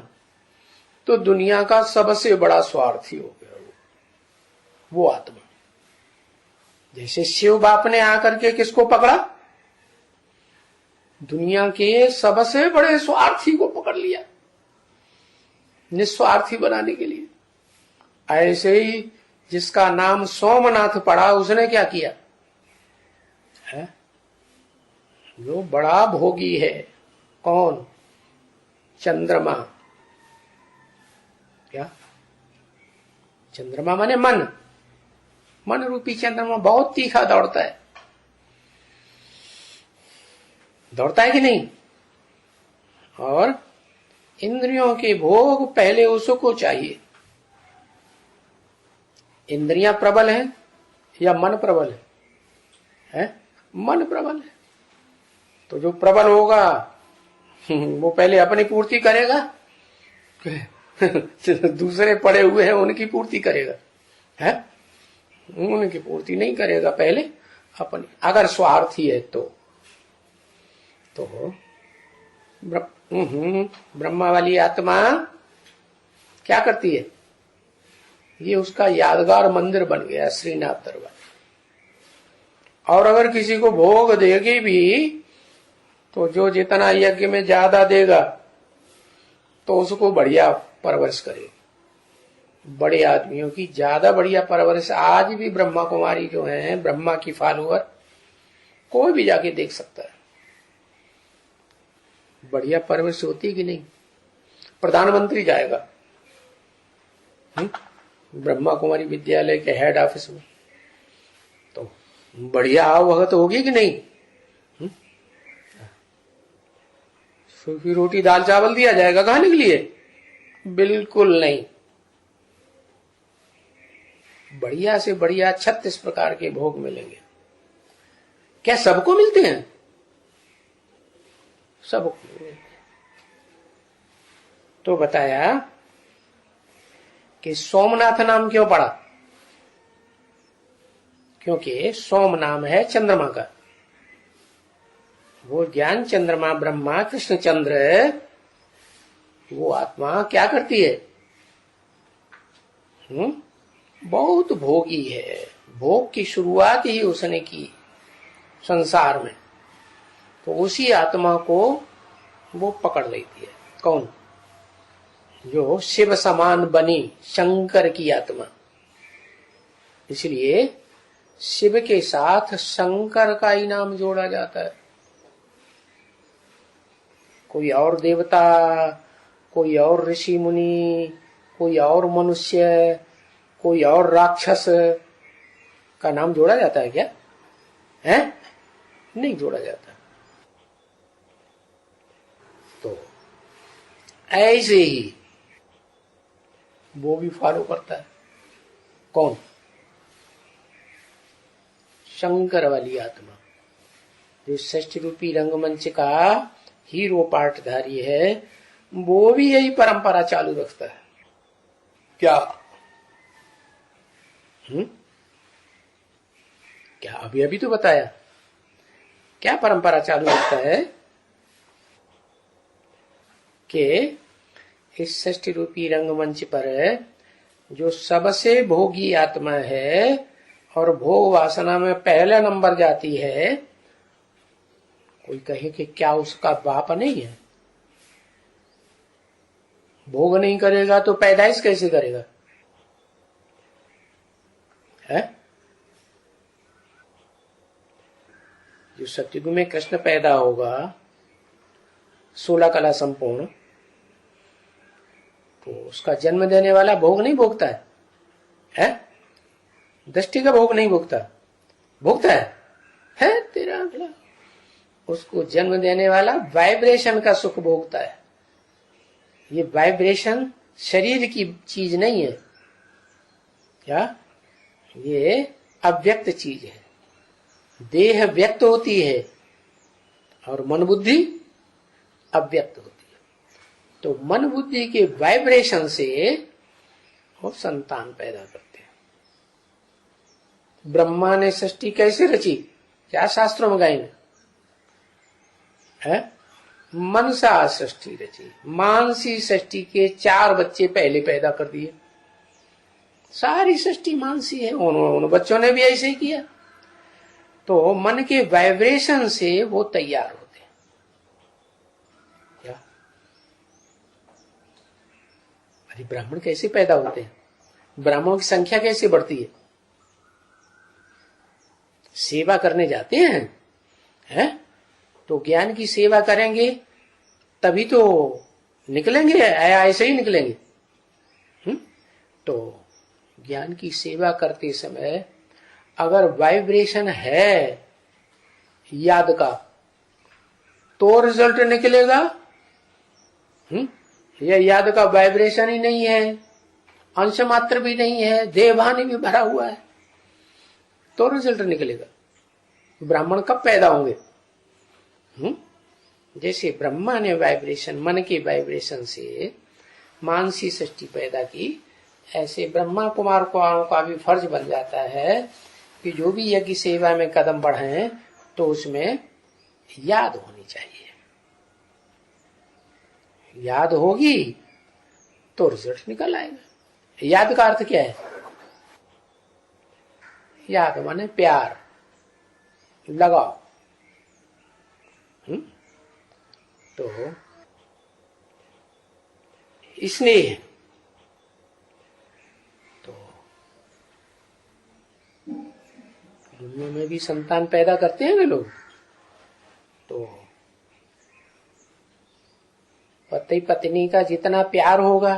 तो दुनिया का सबसे बड़ा स्वार्थी हो गया वो आत्मा। जैसे शिव बाप ने आकर के किसको पकड़ा? दुनिया के सबसे बड़े स्वार्थी को पकड़ लिया, निस्वार्थी बनाने के लिए। ऐसे ही जिसका नाम सोमनाथ पड़ा, उसने क्या किया है? जो बड़ा भोगी है। कौन? चंद्रमा। क्या? चंद्रमा माने मन। मन रूपी चंद्रमा बहुत तीखा दौड़ता है। दौड़ता है कि नहीं? और इंद्रियों के भोग पहले उसको चाहिए। इंद्रियां प्रबल हैं या मन प्रबल है? मन प्रबल है। तो जो प्रबल होगा वो पहले अपनी पूर्ति करेगा, दूसरे पड़े हुए हैं उनकी पूर्ति करेगा? है? उनकी पूर्ति नहीं करेगा, पहले अपनी। अगर स्वार्थी है तो ब्रह्मा वाली आत्मा क्या करती है? ये उसका यादगार मंदिर बन गया श्रीनाथ दरबार। और अगर किसी को भोग देगी भी तो जो जितना यज्ञ में ज्यादा देगा तो उसको बढ़िया परवरिश करेगी। बड़े आदमियों की ज्यादा बढ़िया परवरिश। आज भी ब्रह्मा कुमारी जो है, ब्रह्मा की फॉलोअर, कोई भी जाके देख सकता है। बढ़िया परवरिश होती कि नहीं? प्रधानमंत्री जाएगा ब्रह्मा कुमारी विद्यालय के हेड ऑफिस में, तो बढ़िया आवभगत होगी कि नहीं? सूखी रोटी दाल चावल दिया जाएगा खाने के लिए? बिल्कुल नहीं। बढ़िया से बढ़िया 36 प्रकार के भोग मिलेंगे। क्या सबको मिलते हैं? सबको। तो बताया कि सोमनाथ नाम क्यों पड़ा? क्योंकि सोम नाम है चंद्रमा का। वो ज्ञान चंद्रमा ब्रह्मा कृष्ण चंद्र, वो आत्मा क्या करती है? बहुत भोगी है, भोग की शुरुआत ही उसने की संसार में, तो उसी आत्मा को वो पकड़ लेती है। कौन? जो शिव समान बनी शंकर की आत्मा। इसलिए शिव के साथ शंकर का ही नाम जोड़ा जाता है। कोई और देवता, कोई और ऋषि मुनि, कोई और मनुष्य, कोई और राक्षस का नाम जोड़ा जाता है क्या? है? नहीं जोड़ा जाता। तो ऐसे ही वो भी फॉलो करता है। कौन? शंकर वाली आत्मा, जो षष्ठ रूपी रंगमंच का हीरो पार्टधारी है, वो भी यही परंपरा चालू रखता है। क्या? क्या अभी अभी तो बताया। क्या परंपरा चालू रखता है? कि इस षष्ठ रूपी रंगमंच पर जो सबसे भोगी आत्मा है और भोग वासना में पहला नंबर जाती है, कोई कहे कि क्या उसका बाप नहीं है? भोग नहीं करेगा तो पैदाइश कैसे करेगा? है? जो सतयुग में कृष्ण पैदा होगा 16 कला संपूर्ण, तो उसका जन्म देने वाला भोग नहीं भोगता है? दृष्टि का भोग नहीं भोगता, भोगता है तेरा भला। उसको जन्म देने वाला वाइब्रेशन का सुख भोगता है। ये वाइब्रेशन शरीर की चीज नहीं है, क्या? ये अव्यक्त चीज है। देह व्यक्त होती है और मन बुद्धि अव्यक्त होती है। तो मन बुद्धि के वाइब्रेशन से वो संतान पैदा करते हैं। ब्रह्मा ने सृष्टि कैसे रची? क्या शास्त्रों में गायन है? मनसा सृष्टि रची। मानसी सृष्टि के 4 बच्चे पहले पैदा कर दिए। सारी सृष्टि मानसी है, उन बच्चों ने भी ऐसे ही किया। तो मन के वाइब्रेशन से वो तैयार होते हैं। क्या? अरे ब्राह्मण कैसे पैदा होते हैं? ब्राह्मणों की संख्या कैसे बढ़ती है? सेवा करने जाते हैं? तो ज्ञान की सेवा करेंगे तभी तो निकलेंगे, ऐसे ही निकलेंगे। तो ज्ञान की सेवा करते समय अगर वाइब्रेशन है याद का, तो रिजल्ट निकलेगा। यह याद का वाइब्रेशन ही नहीं है, अंश मात्र भी नहीं है, देवभान भी भरा हुआ है, तो रिजल्ट निकलेगा। ब्राह्मण कब पैदा होंगे? जैसे ब्रह्मा ने वाइब्रेशन, मन के वाइब्रेशन से मानसी सृष्टि पैदा की, ऐसे ब्रह्मा कुमार का भी फर्ज बन जाता है कि जो भी यज्ञ सेवा में कदम बढ़े तो उसमें याद होनी चाहिए। याद होगी तो रिजल्ट निकल आएगा। याद का अर्थ क्या है? याद माने प्यार, लगाओ। तो स्नेह, तो दुनिया में भी संतान पैदा करते हैं ना लोग, तो पति पत्नी का जितना प्यार होगा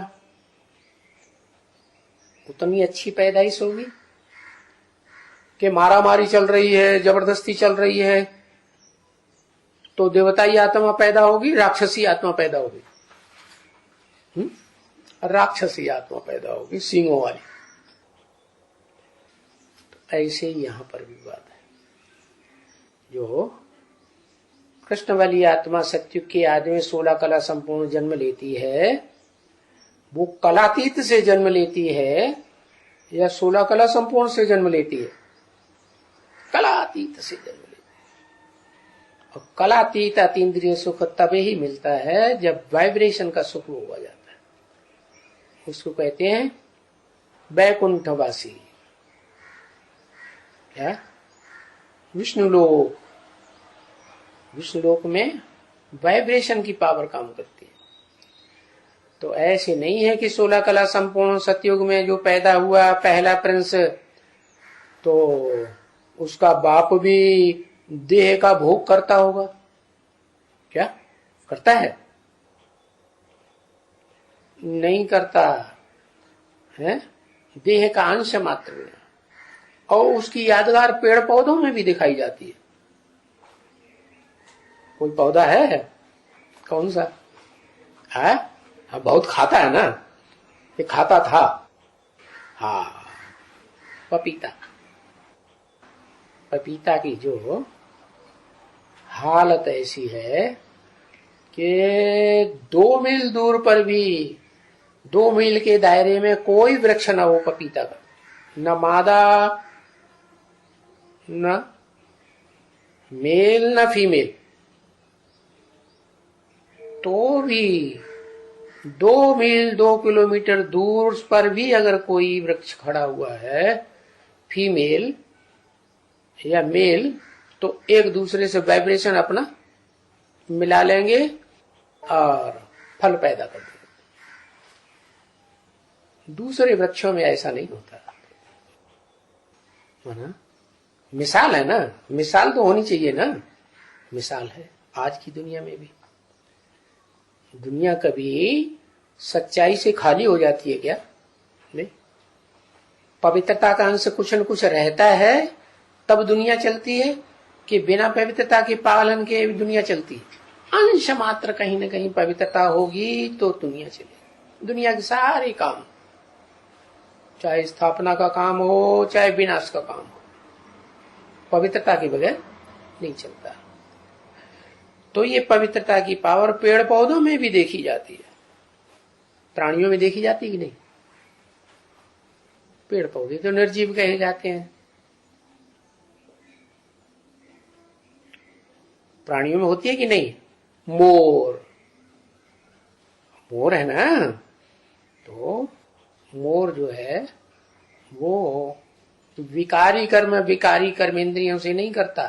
उतनी अच्छी पैदाइश होगी। कि मारामारी चल रही है, जबरदस्ती चल रही है, तो देवताई आत्मा पैदा होगी, राक्षसी आत्मा पैदा होगी। राक्षसी आत्मा पैदा होगी, सींगों वाली। तो ऐसे ही यहां पर भी बात है। जो कृष्ण वाली आत्मा सत्युग के आदि में 16 कला संपूर्ण जन्म लेती है, वो कलातीत से जन्म लेती है या 16 कला संपूर्ण से जन्म लेती है? कलातीत से जन्म लेती है। और कलातीत अतीन्द्रिय सुख तभी ही मिलता है जब वाइब्रेशन का सुख हुआ जाता है। उसको कहते हैं बैकुंठवासी, क्या विष्णुलोक, विष्णुलोक में वाइब्रेशन की पावर काम करती है। तो ऐसे नहीं है कि 16 कला संपूर्ण सतयुग में जो पैदा हुआ पहला प्रिंस, तो उसका बाप भी देह का भोग करता होगा। क्या करता है? नहीं करता है, देह का अंश मात्र में। और उसकी यादगार पेड़ पौधों में भी दिखाई जाती है। कोई पौधा है? कौन सा है? हाँ, बहुत खाता है ना, ये खाता था। हाँ, पपीता। पपीता की जो हालत ऐसी है कि 2 मील दूर पर भी, 2 मील के दायरे में कोई वृक्ष ना हो पपीता का, न मादा न मेल न फीमेल, तो भी 2 मील 2 किलोमीटर दूर पर भी अगर कोई वृक्ष खड़ा हुआ है, फीमेल या मेल, तो एक दूसरे से वाइब्रेशन अपना मिला लेंगे और फल पैदा कर देंगे। दूसरे वृक्षों में ऐसा नहीं होता है ना। मिसाल है ना, मिसाल तो होनी चाहिए ना। मिसाल है आज की दुनिया में भी। दुनिया कभी सच्चाई से खाली हो जाती है क्या? नहीं। पवित्रता का अंश कुछ न कुछ रहता है तब दुनिया चलती है, कि बिना पवित्रता के पालन के दुनिया चलती है? अंश मात्र कहीं न कहीं पवित्रता होगी तो दुनिया चलेगी। दुनिया के सारे काम, चाहे स्थापना का काम हो चाहे विनाश का काम हो, पवित्रता के बगैर नहीं चलता। तो ये पवित्रता की पावर पेड़ पौधों में भी देखी जाती है, प्राणियों में देखी जाती है कि नहीं? पेड़ पौधे तो निर्जीव कहे जाते हैं, प्राणियों में होती है कि नहीं? मोर, मोर है ना, तो मोर जो है वो विकारी कर्म इंद्रियों से नहीं करता।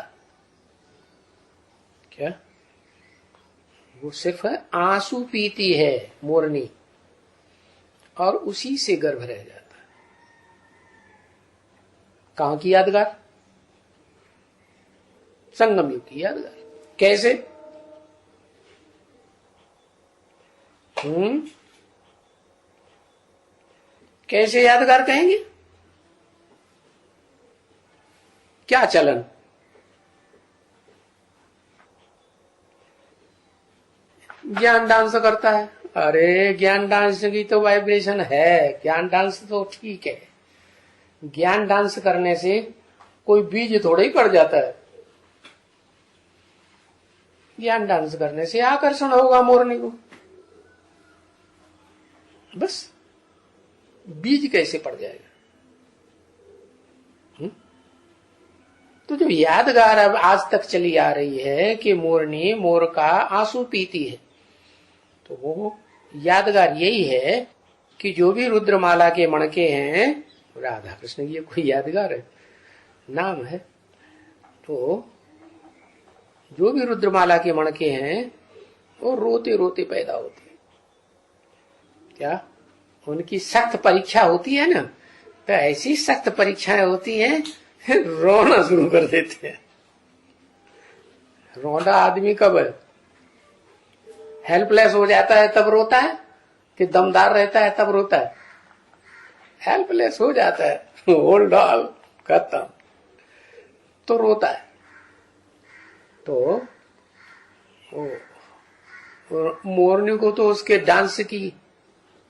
क्या? वो सिर्फ आंसू पीती है मोरनी, और उसी से गर्भ रह जाता है। कहां की यादगार? संगम युग की यादगार। कैसे? कैसे यादगार कहेंगे? क्या चलन? ज्ञान डांस करता है। अरे ज्ञान डांस की तो वाइब्रेशन है, ज्ञान डांस तो ठीक है। ज्ञान डांस करने से कोई बीज थोड़ा ही पड़ जाता है। ज्ञान डांस करने से आकर्षण होगा मोरनी को, बस। बीज कैसे पड़ जाएगा? तो जो यादगार अब आज तक चली आ रही है कि मोरनी मोर का आंसू पीती है, तो वो यादगार यही है कि जो भी रुद्रमाला के मणके हैं, राधा कृष्ण की कोई यादगार है, नाम है, तो जो भी रुद्रमाला के मणके हैं वो रोते रोते पैदा होते हैं। क्या? उनकी सख्त परीक्षा होती है ना, तो ऐसी सख्त परीक्षाएं होती हैं, रोना शुरू कर देते हैं। रोना आदमी कब हेल्पलेस हो जाता है तब रोता है, कि दमदार रहता है तब रोता है? हेल्पलेस हो जाता है, होल्ड ऑल खत्म, तो रोता है। तो मोरनी को तो उसके डांस की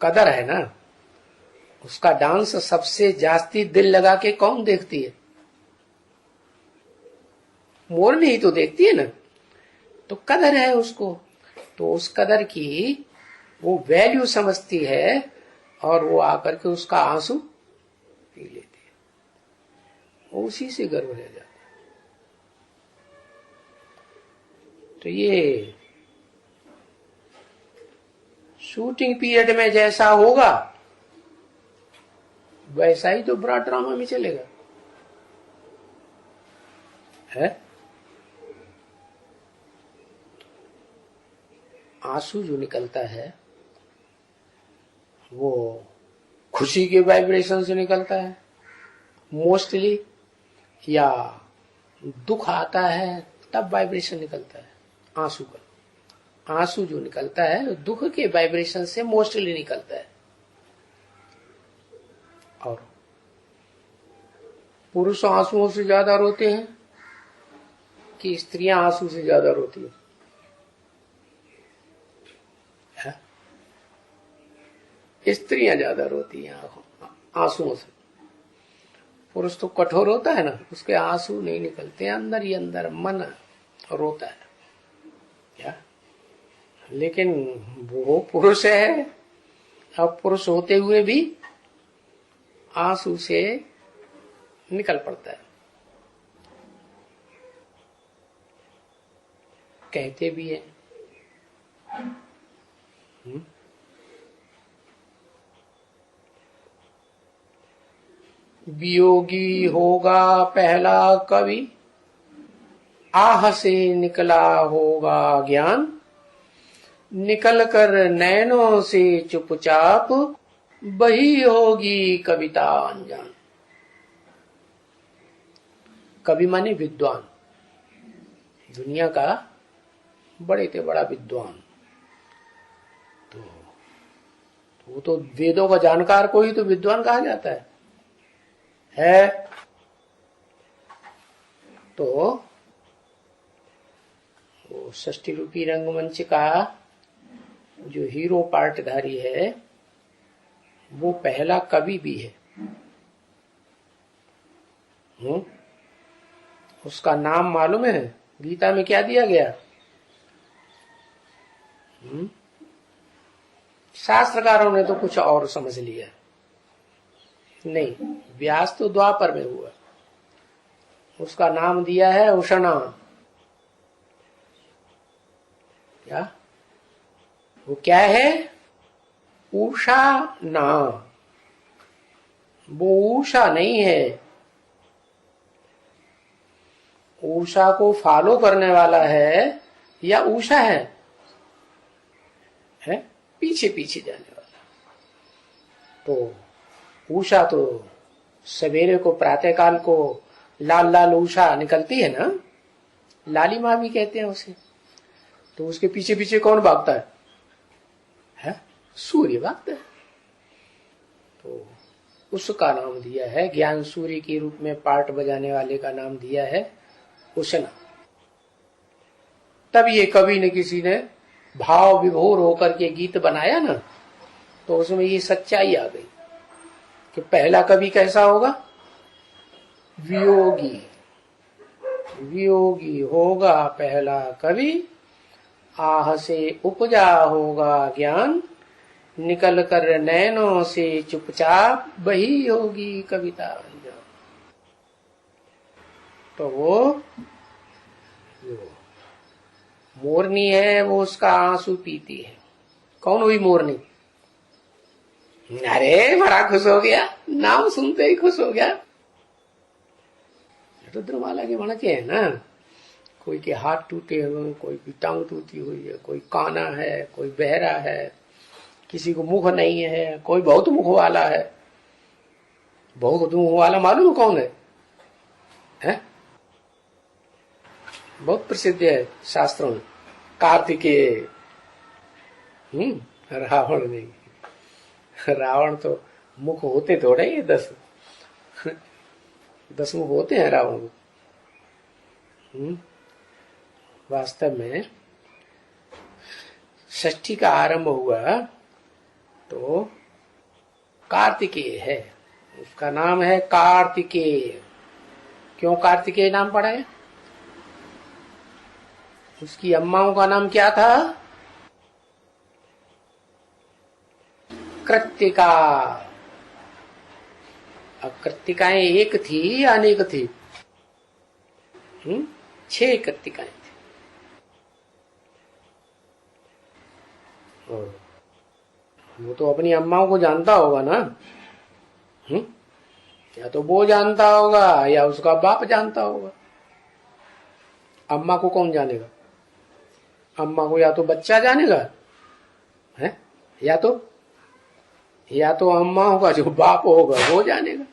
कदर है ना। उसका डांस सबसे जास्ती दिल लगा के कौन देखती है? मोरनी ही तो देखती है ना, तो कदर है उसको। तो उस कदर की वो वैल्यू समझती है, और वो आकर के उसका आंसू पी लेती है, उसी से गर्व रह जाता है। तो ये शूटिंग पीरियड में जैसा होगा वैसा ही तो बड़ा ड्रामा में चलेगा है। आंसू जो निकलता है वो खुशी के वाइब्रेशन से निकलता है मोस्टली, या दुख आता है तब वाइब्रेशन निकलता है आंसू का। आंसू जो निकलता है दुख के वाइब्रेशन से मोस्टली निकलता है। और पुरुष आंसुओं से ज्यादा रोते हैं कि स्त्रियां आंसू से ज्यादा रोती है? स्त्रियां ज्यादा रोती हैं आंसुओं से। पुरुष तो कठोर होता है ना, उसके आंसू नहीं निकलते, अंदर ही अंदर मन रोता है क्या। लेकिन वो पुरुष है, अब पुरुष होते हुए भी आंसू से निकल पड़ता है। कहते भी है वियोगी होगा पहला कवि, आह से निकला होगा ज्ञान, निकल कर नैनों से चुपचाप बही होगी कविता अनजान। कवि माने विद्वान, दुनिया का बड़े से बड़ा विद्वान। तो वो तो वेदों का जानकार को ही तो विद्वान कहा जाता है। तो वो षष्ठी रूपी रंगमंच का जो हीरो पार्टधारी है वो पहला कवि भी है। उसका नाम मालूम है गीता में क्या दिया गया? शास्त्रकारों ने तो कुछ और समझ लिया। नहीं, व्यास तो द्वापर में हुआ, उसका नाम दिया है उषणा। क्या वो क्या है? उषा नाम। वो उषा नहीं है, उषा को फॉलो करने वाला है या उषा है पीछे पीछे जाने वाला। तो उषा तो सवेरे को प्रातः काल को लाल लाल उषा निकलती है ना, लालिमा भी कहते हैं उसे। तो उसके पीछे पीछे कौन भागता है? सूर्य भागता है। तो उसका नाम दिया है, ज्ञान सूर्य के रूप में पार्ट बजाने वाले का नाम दिया है उषणा। तब ये कवि ने किसी ने भाव विभोर होकर के गीत बनाया ना, तो उसमें ये सच्चाई आ गई कि पहला कवि कैसा होगा? वियोगी। वियोगी होगा पहला कवि, आह से उपजा होगा ज्ञान, निकल कर नैनों से चुपचाप बही होगी कविता अनजान। तो वो मोरनी है, वो उसका आंसू पीती है। कौन हुई मोरनी? अरे बड़ा खुश हो गया, नाम सुनते ही खुश हो गया। रुद्रमाला के मणके है ना, कोई के हाथ टूटे हुए, कोई की टांग टूटी हुई है, कोई काना है, कोई बहरा है, किसी को मुख नहीं है, कोई बहुत मुख वाला है। बहुत मुख वाला मालूम कौन है? बहुत प्रसिद्ध है शास्त्रों में, कार्तिकेय। रावण नहीं। रावण तो मुख होते थोड़े ही 10 मुख होते हैं रावण को। वास्तव में षष्ठी का आरंभ हुआ तो कार्तिकेय है, उसका नाम है कार्तिकेय। क्यों कार्तिकेय नाम पड़ा है? उसकी अम्माओं का नाम क्या था? कृत्तिका। अब कृत्तिकाएं एक थी या अनेक थी? 6 कृत्तिकाएं थी। और वो तो अपनी अम्माओं को जानता होगा ना। या तो वो जानता होगा या उसका बाप जानता होगा। अम्मा को कौन जानेगा? अम्मा को या तो बच्चा जानेगा है, या तो अम्मा होगा, जो बाप होगा वो जानेगा।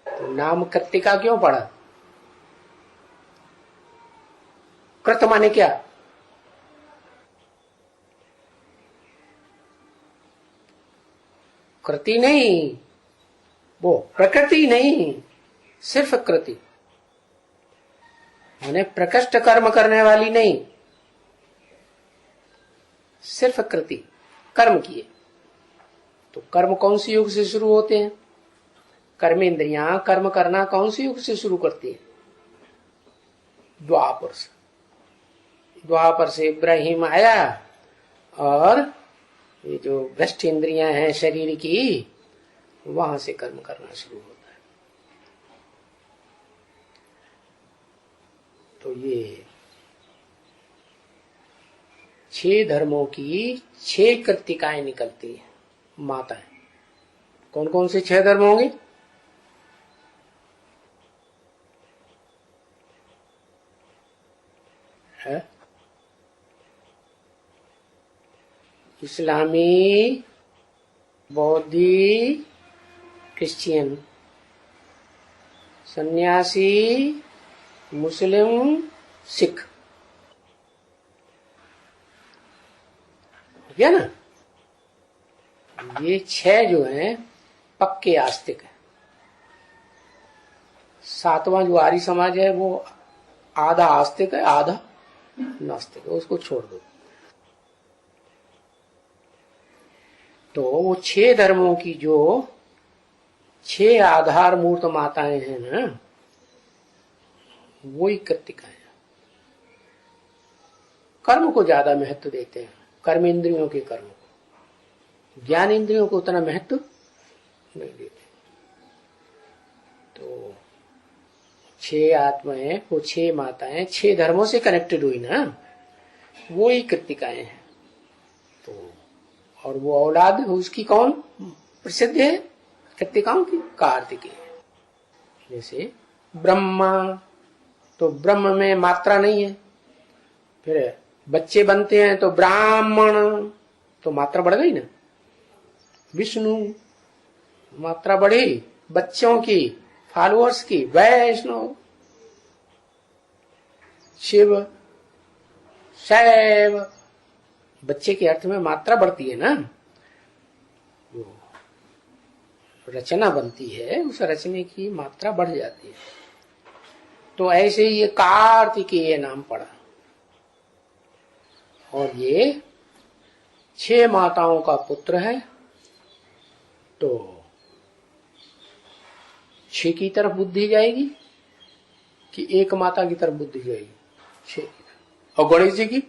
तो नाम कृतिका क्यों पढ़ा? कृत माने क्या? कृति नहीं, वो प्रकृति नहीं, सिर्फ कृति माने प्रकृष्ट कर्म करने वाली नहीं, सिर्फ कृति, कर्म किए। तो कर्म कौन सी युग से शुरू होते हैं? कर्मेंद्रियां कर्म करना कौन सी युग से शुरू करती है? द्वापर से। द्वापर से इब्राहिम आया और ये जो भ्रष्ट इंद्रियां हैं शरीर की, वहां से कर्म करना शुरू होता है। तो ये 6 धर्मों की 6 कृतिकाएं निकलती हैं, माताएं। कौन कौन से 6 धर्म होंगे? है इस्लामी, बौद्धी, क्रिश्चियन, सन्यासी, मुस्लिम, सिख। हो गया ना? ये 6 जो हैं पक्के आस्तिक है। 7वां जो आर्य समाज है वो आधा आस्तिक है, आधा नास्तिक है, उसको छोड़ दो। तो वो 6 धर्मों की जो 6 आधार मूर्त माताएं हैं ना, वो ही कृतिकाएं। कर्म को ज्यादा महत्व देते हैं, कर्म इंद्रियों के कर्म को, ज्ञान इंद्रियों को उतना महत्व नहीं देते। तो 6 आत्माएं, वो 6 माताएं 6 धर्मों से कनेक्टेड हुई ना, वो ही कृतिकाएं हैं। तो और वो औलाद उसकी कौन प्रसिद्ध है कृतिकाओं की? कार्तिकेय। जैसे ब्रह्मा, तो ब्रह्म में मात्रा नहीं है, फिर बच्चे बनते हैं तो ब्राह्मण, तो मात्रा बढ़ गई ना। विष्णु, मात्रा बढ़ी बच्चों की, फॉलोअर्स की। वैष्णव, शिव, शैव, बच्चे के अर्थ में मात्रा बढ़ती है ना, वो रचना बनती है, उस रचने की मात्रा बढ़ जाती है। तो ऐसे ही ये कार्तिकेय नाम पड़ा। और ये 6 माताओं का पुत्र है। तो 6 की तरफ बुद्धि जाएगी कि एक माता की तरफ बुद्धि जाएगी? 6 की तरफ। और गणेश जी की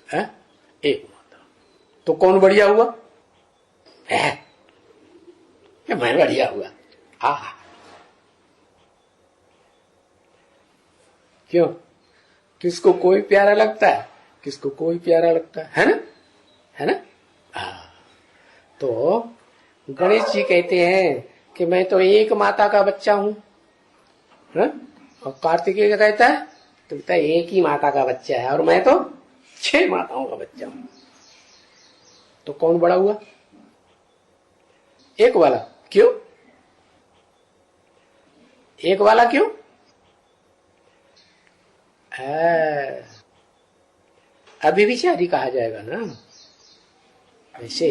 है एक माता। तो कौन बढ़िया हुआ? मैं बढ़िया हुआ। क्यों? किसको कोई प्यारा लगता है, किसको कोई प्यारा लगता है ना? है ना? तो गणेश जी कहते हैं कि मैं तो एक माता का बच्चा हूं, और कार्तिकेय क्या कहता है? तो कहता है एक ही माता का बच्चा है, और मैं तो 6 माताओं का बच्चा हूं। तो कौन बड़ा हुआ? एक वाला। क्यों एक वाला? क्यों? अभिविचारी कहा जाएगा ना। वैसे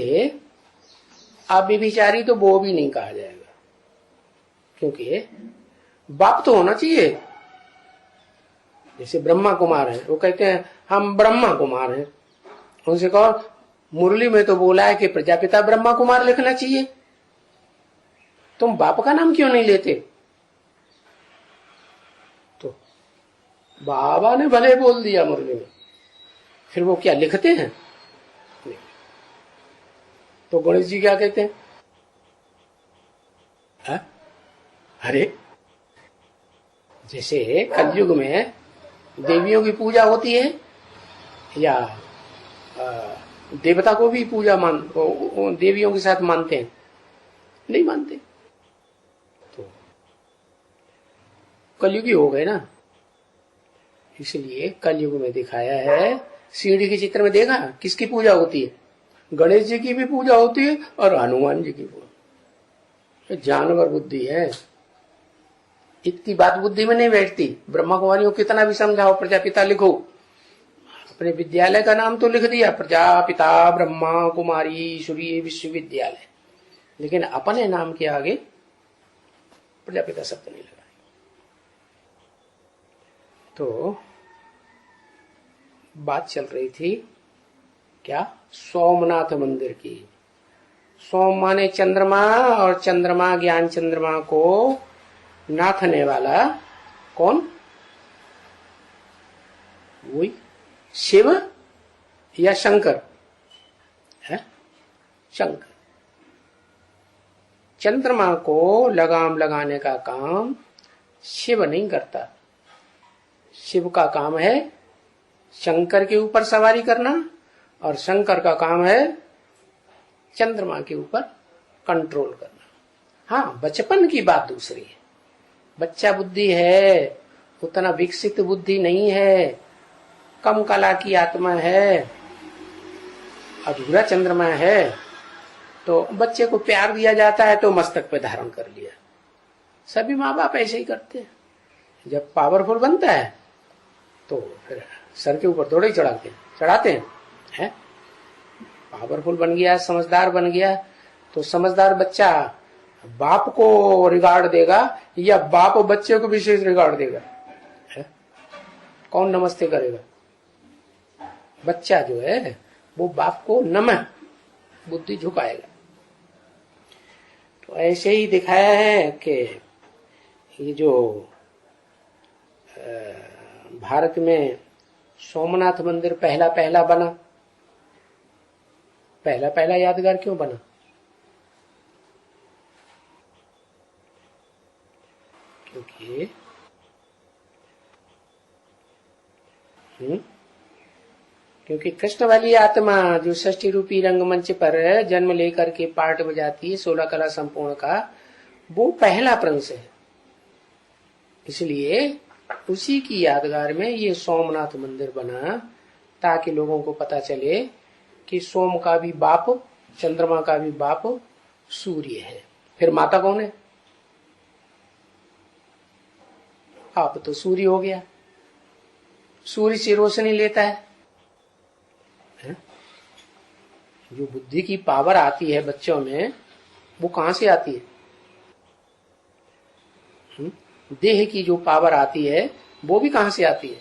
अभिविचारी तो वो भी नहीं कहा जाएगा, क्योंकि बाप तो होना चाहिए। जैसे ब्रह्मा कुमार है, वो कहते हैं हम ब्रह्मा कुमार हैं। उनसे कहो मुरली में तो बोला है कि प्रजापिता ब्रह्मा कुमार लिखना चाहिए, तुम बाप का नाम क्यों नहीं लेते? तो बाबा ने भले बोल दिया मुरली में, फिर वो क्या लिखते हैं? नहीं। तो गणेश जी क्या कहते हैं? अरे जैसे कलयुग में देवियों की पूजा होती है या देवता को भी पूजा देवियों के साथ मानते हैं? नहीं मानते। तो कलयुगी हो गए ना, इसलिए कलयुग में दिखाया है। सीढ़ी के चित्र में देखा किसकी पूजा होती है? गणेश जी की भी पूजा होती है और हनुमान जी की पूजा। जानवर बुद्धि है, इतनी बात बुद्धि में नहीं बैठती। ब्रह्मा कुमारियों को कितना भी समझाओ प्रजापिता लिखो, अपने विद्यालय का नाम तो लिख दिया, प्रजापिता ब्रह्मा कुमारी सूर्य विश्वविद्यालय, लेकिन अपने नाम के आगे प्रजापिता शब्द नहीं लगा। तो बात चल रही थी क्या? सोमनाथ मंदिर की। सोम माने चंद्रमा, और चंद्रमा ज्ञान चंद्रमा को नाथने वाला कौन? वही शिव या शंकर है? शंकर। चंद्रमा को लगाम लगाने का काम शिव नहीं करता। शिव का काम है शंकर के ऊपर सवारी करना, और शंकर का काम है चंद्रमा के ऊपर कंट्रोल करना। हाँ, बचपन की बात दूसरी है। बच्चा बुद्धि है, उतना विकसित बुद्धि नहीं है, कम कला की आत्मा है, अधूरा चंद्रमा है। तो बच्चे को प्यार दिया जाता है तो मस्तक पे धारण कर लिया। सभी माँ बाप ऐसे ही करते हैं। जब पावरफुल बनता है तो फिर सर के ऊपर थोड़े ही चढ़ाते हैं। पावरफुल बन गया, समझदार बन गया, तो समझदार बच्चा बाप को रिगार्ड देगा या बाप बच्चे को विशेष रिगार्ड देगा? कौन नमस्ते करेगा? बच्चा जो है वो बाप को नमः बुद्धि झुकाएगा। तो ऐसे ही दिखाया है कि ये जो भारत में सोमनाथ मंदिर पहला पहला बना, पहला पहला यादगार क्यों बना? क्योंकि कृष्ण वाली आत्मा जो षष्ठी रूपी रंगमंच पर जन्म लेकर के पार्ट बजाती है 16 कला संपूर्ण का, वो पहला प्रंश है। इसलिए उसी की यादगार में ये सोमनाथ मंदिर बना, ताकि लोगों को पता चले कि सोम का भी बाप, चंद्रमा का भी बाप सूर्य है। फिर माता कौन है? आप तो सूर्य हो गया, सूर्य से रोशनी लेता है। जो बुद्धि की पावर आती है बच्चों में, वो कहां से आती है? देह की जो पावर आती है वो भी कहां से आती है?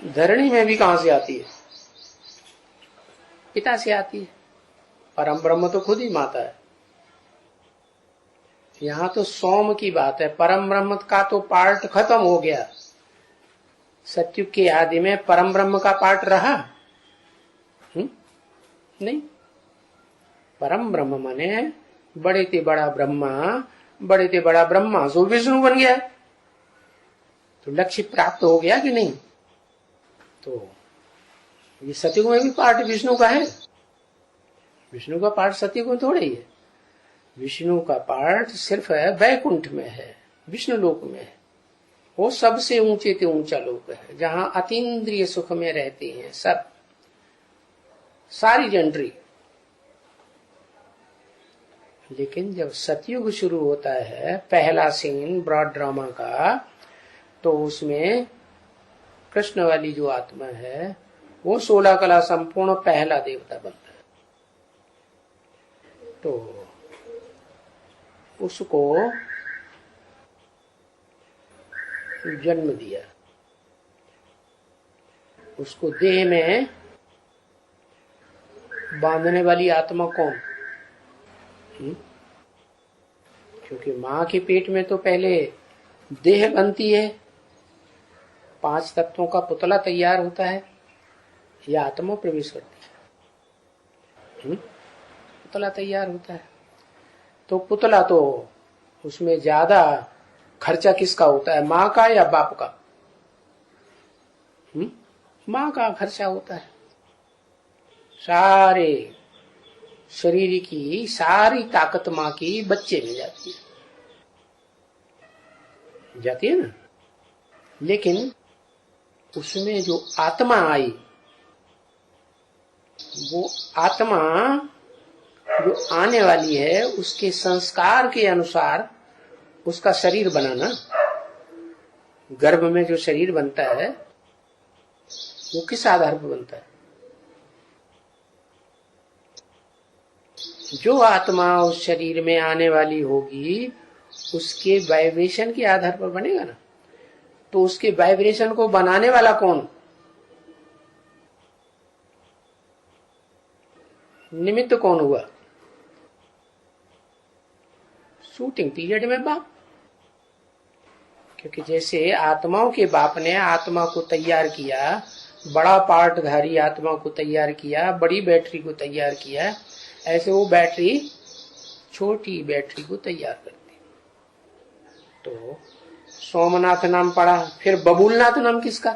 धरणी में भी कहां से आती है? पिता से आती है। परम ब्रह्म तो खुद ही माता है। यहाँ तो सोम की बात है। परम ब्रह्म का तो पार्ट खत्म हो गया। सत्युग के आदि में परम ब्रह्म का पार्ट रहा नहीं। परम ब्रह्म माने बड़े ते बड़ा ब्रह्मा, बड़े ते बड़ा ब्रह्मा सो विष्णु बन गया। तो लक्ष्य प्राप्त हो गया कि नहीं? तो ये सत्युग में भी पार्ट विष्णु का है। विष्णु का पार्ट सत्युग में थोड़ा ही है। विष्णु का पार्ट सिर्फ है वैकुंठ में है, विष्णु लोक में है। वो सबसे ऊंचे से ऊंचा लोक है, जहां अतीन्द्रिय सुख में रहते हैं सब, सारी जंट्री। लेकिन जब सतयुग शुरू होता है, पहला सीन ब्रॉड ड्रामा का, तो उसमें कृष्ण वाली जो आत्मा है वो 16 कला संपूर्ण पहला देवता बनता है। तो उसको जन्म दिया। उसको देह में बांधने वाली आत्मा कौन? क्योंकि माँ के पेट में तो पहले देह बनती है, 5 तत्वों का पुतला तैयार होता है, या आत्मा प्रवेश करती है। पुतला तैयार होता है, तो पुतला तो उसमें ज्यादा खर्चा किसका होता है, माँ का या बाप का? माँ का खर्चा होता है, सारे शरीर की सारी ताकत माँ की बच्चे में जाती है ना। लेकिन उसमें जो आत्मा आई, वो आत्मा जो आने वाली है, उसके संस्कार के अनुसार उसका शरीर बनाना। गर्भ में जो शरीर बनता है वो किस आधार पर बनता है? जो आत्मा उस शरीर में आने वाली होगी उसके वाइब्रेशन के आधार पर बनेगा ना। तो उसके वाइब्रेशन को बनाने वाला कौन? निमित्त कौन हुआ? शूटिंग पीरियड में बाप। क्योंकि जैसे आत्माओं के बाप ने आत्मा को तैयार किया, बड़ा पार्टधारी आत्मा को तैयार किया, बड़ी बैटरी को तैयार किया, ऐसे वो बैटरी छोटी बैटरी को तैयार करती। तो सोमनाथ नाम पड़ा, फिर बबूलनाथ नाम किसका?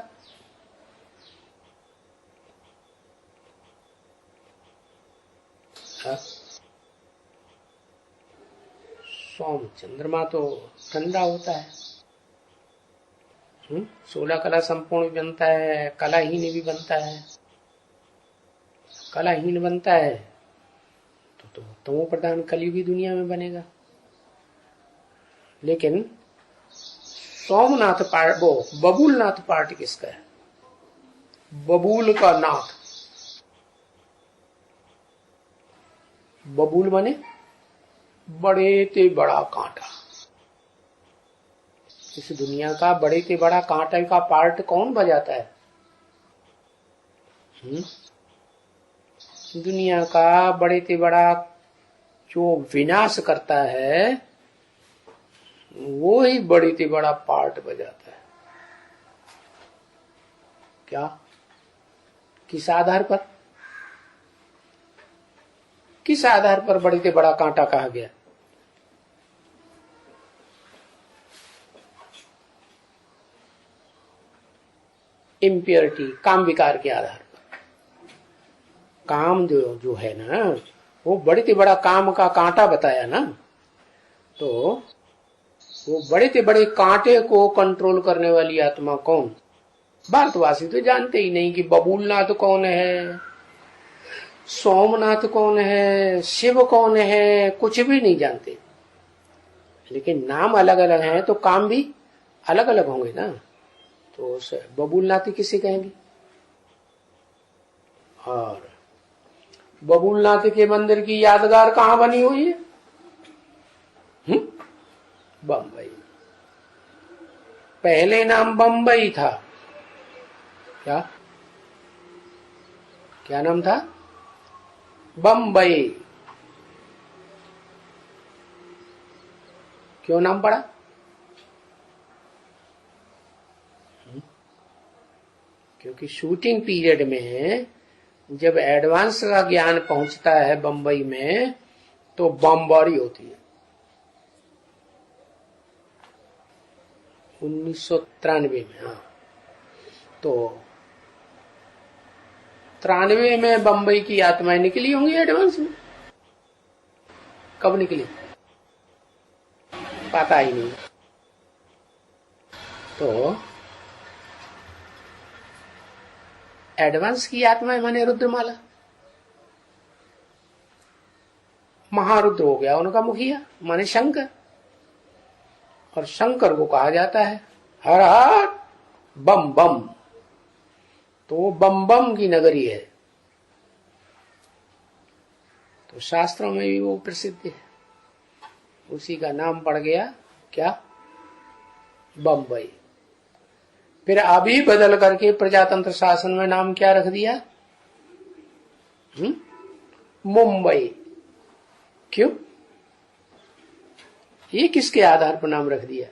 सोम चंद्रमा तो ठंडा होता है, 16 कला संपूर्ण भी बनता है, कलाहीन भी बनता है। कलाहीन बनता है तो तमो प्रधान कलयुगी दुनिया में बनेगा। लेकिन सोमनाथ पार्ट, वो बबूलनाथ पार्ट किसका है? बबूल का नाथ। बबूल माने बड़े ते बड़ा कांटा। इस दुनिया का बड़े ते बड़ा कांटे का पार्ट कौन बजाता है? दुनिया का बड़े ते बड़ा जो विनाश करता है वो ही बड़ी ते बड़ा पार्ट बजाता है। क्या? किस आधार पर? किस आधार पर बड़ी ते बड़ा कांटा कहा गया? इम्प्योरिटी, काम विकार के आधार पर। काम जो है ना, वो बड़े ते बड़ा काम का कांटा बताया ना। तो वो बड़े ते बड़े कांटे को कंट्रोल करने वाली आत्मा कौन? भारतवासी तो जानते ही नहीं कि बबूलनाथ कौन है, सोमनाथ कौन है, शिव कौन है, कुछ भी नहीं जानते। लेकिन नाम अलग अलग हैं तो काम भी अलग अलग होंगे ना। तो बबूलनाथ किसे कहेंगे? और बबूलनाथ के मंदिर की यादगार कहां बनी हुई है? बम्बई। पहले नाम बम्बई था। क्या क्या नाम था? बम्बई। क्यों नाम पड़ा? क्योंकि शूटिंग पीरियड में जब एडवांस का ज्ञान पहुंचता है बम्बई में तो बमबारी होती है। 1993 में। हाँ, तो 93 में बम्बई की आत्माएं निकली होंगी एडवांस में। कब निकली पता ही नहीं। तो एडवांस की आत्माएं माने रुद्रमाला। महारुद्र हो गया उनका मुखिया, माने शंकर। और शंकर को कहा जाता है हर हर बम बम। तो बम बम की नगरी है। तो शास्त्रों में भी वो प्रसिद्ध है, उसी का नाम पड़ गया क्या? बम्बई। फिर अभी बदल करके प्रजातंत्र शासन में नाम क्या रख दिया? मुंबई। क्यों? ये किसके आधार पर नाम रख दिया?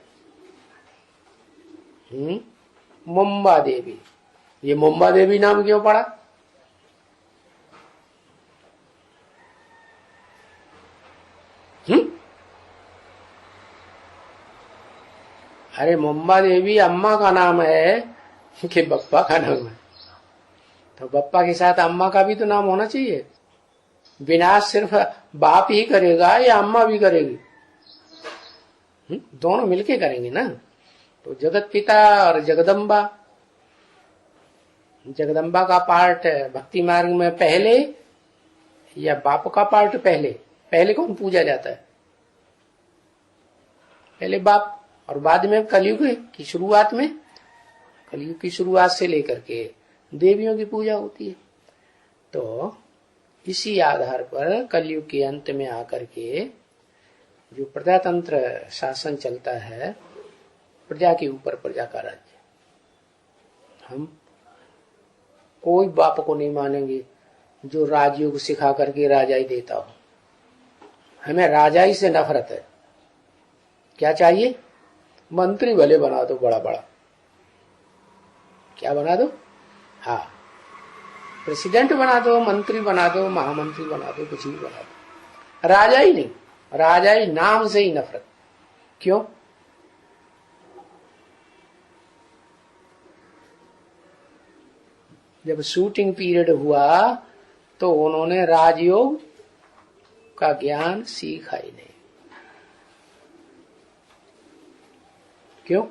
मुंबा देवी। ये मुंबा देवी नाम क्यों पड़ा? अरे मुंबा देवी अम्मा का नाम है कि बप्पा का नाम है? तो बप्पा के साथ अम्मा का भी तो नाम होना चाहिए। विनाश सिर्फ बाप ही करेगा या अम्मा भी करेगी? दोनों मिलके करेंगे ना। तो जगत पिता और जगदम्बा, जगदम्बा का पार्ट भक्ति मार्ग में पहले या बाप का पार्ट पहले? पहले कौन पूजा जाता है? पहले बाप, और बाद में कलयुग की शुरुआत में, कलयुग की शुरुआत से लेकर के देवियों की पूजा होती है। तो इसी आधार पर कलयुग के अंत में आकर के जो प्रजातंत्र शासन चलता है, प्रजा के ऊपर प्रजा का राज्य, हम कोई बाप को नहीं मानेंगे जो राजयोग सिखा करके राजाई देता हो। हमें राजाई से नफरत है। क्या चाहिए? मंत्री भले बना दो, बड़ा बड़ा, क्या बना दो? हाँ, प्रेसिडेंट बना दो, मंत्री बना दो, महामंत्री बना दो, कुछ भी बना दो, राजाई नहीं। राजाई नाम से ही नफरत। क्यों? जब शूटिंग पीरियड हुआ तो उन्होंने राजयोग का ज्ञान सीखा ही नहीं। क्यों?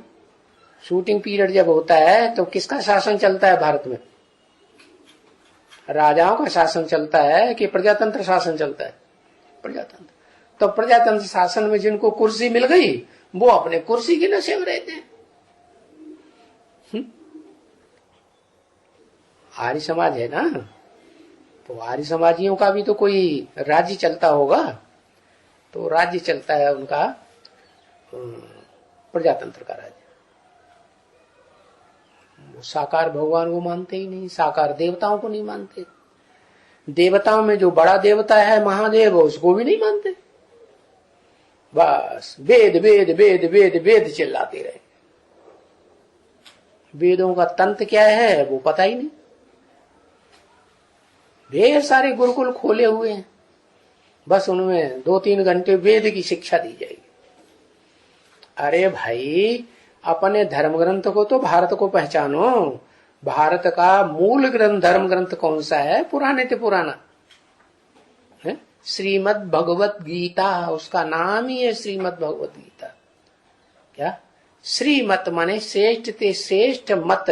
शूटिंग पीरियड जब होता है तो किसका शासन चलता है भारत में? राजाओं का शासन चलता है कि प्रजातंत्र शासन चलता है? प्रजातंत्र। तो प्रजातंत्र शासन में जिनको कुर्सी मिल गई वो अपने कुर्सी के नशे में रहते हैं। आर्य समाज है ना, तो आर्य समाजियों का भी तो कोई राज्य चलता होगा। तो राज्य चलता है उनका प्रजातंत्र का राज्य। वो साकार भगवान को मानते ही नहीं, साकार देवताओं को नहीं मानते। देवताओं में जो बड़ा देवता है महादेव, उसको भी नहीं मानते। बस वेद वेद वेद वेद वेद चिल्लाते रहे। वेदों का तंत्र क्या है वो पता ही नहीं। ढेर सारे गुरुकुल खोले हुए हैं, बस उनमें 2-3 घंटे वेद की शिक्षा दी जाएगी। अरे भाई, अपने धर्म ग्रंथ को तो भारत को पहचानो। भारत का मूल ग्रंथ, धर्म ग्रंथ कौन सा है? पुराने से पुराना है श्रीमद् भगवत गीता। उसका नाम ही है श्रीमद् भगवत गीता। क्या? श्रीमत माने श्रेष्ठ ते श्रेष्ठ मत,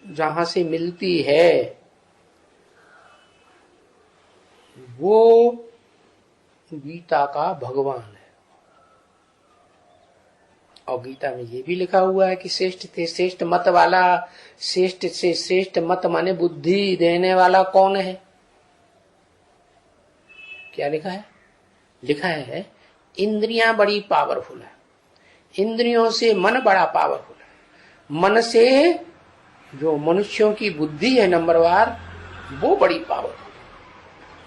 जहां से मिलती है वो गीता का भगवान है। और गीता में ये भी लिखा हुआ है कि श्रेष्ठ से श्रेष्ठ मत वाला, श्रेष्ठ से श्रेष्ठ मत माने बुद्धि देने वाला कौन है? क्या लिखा है? लिखा है इंद्रियां बड़ी पावरफुल है, इंद्रियों से मन बड़ा पावरफुल है। मन से जो मनुष्यों की बुद्धि है नंबरवार, वो बड़ी पावरफुल।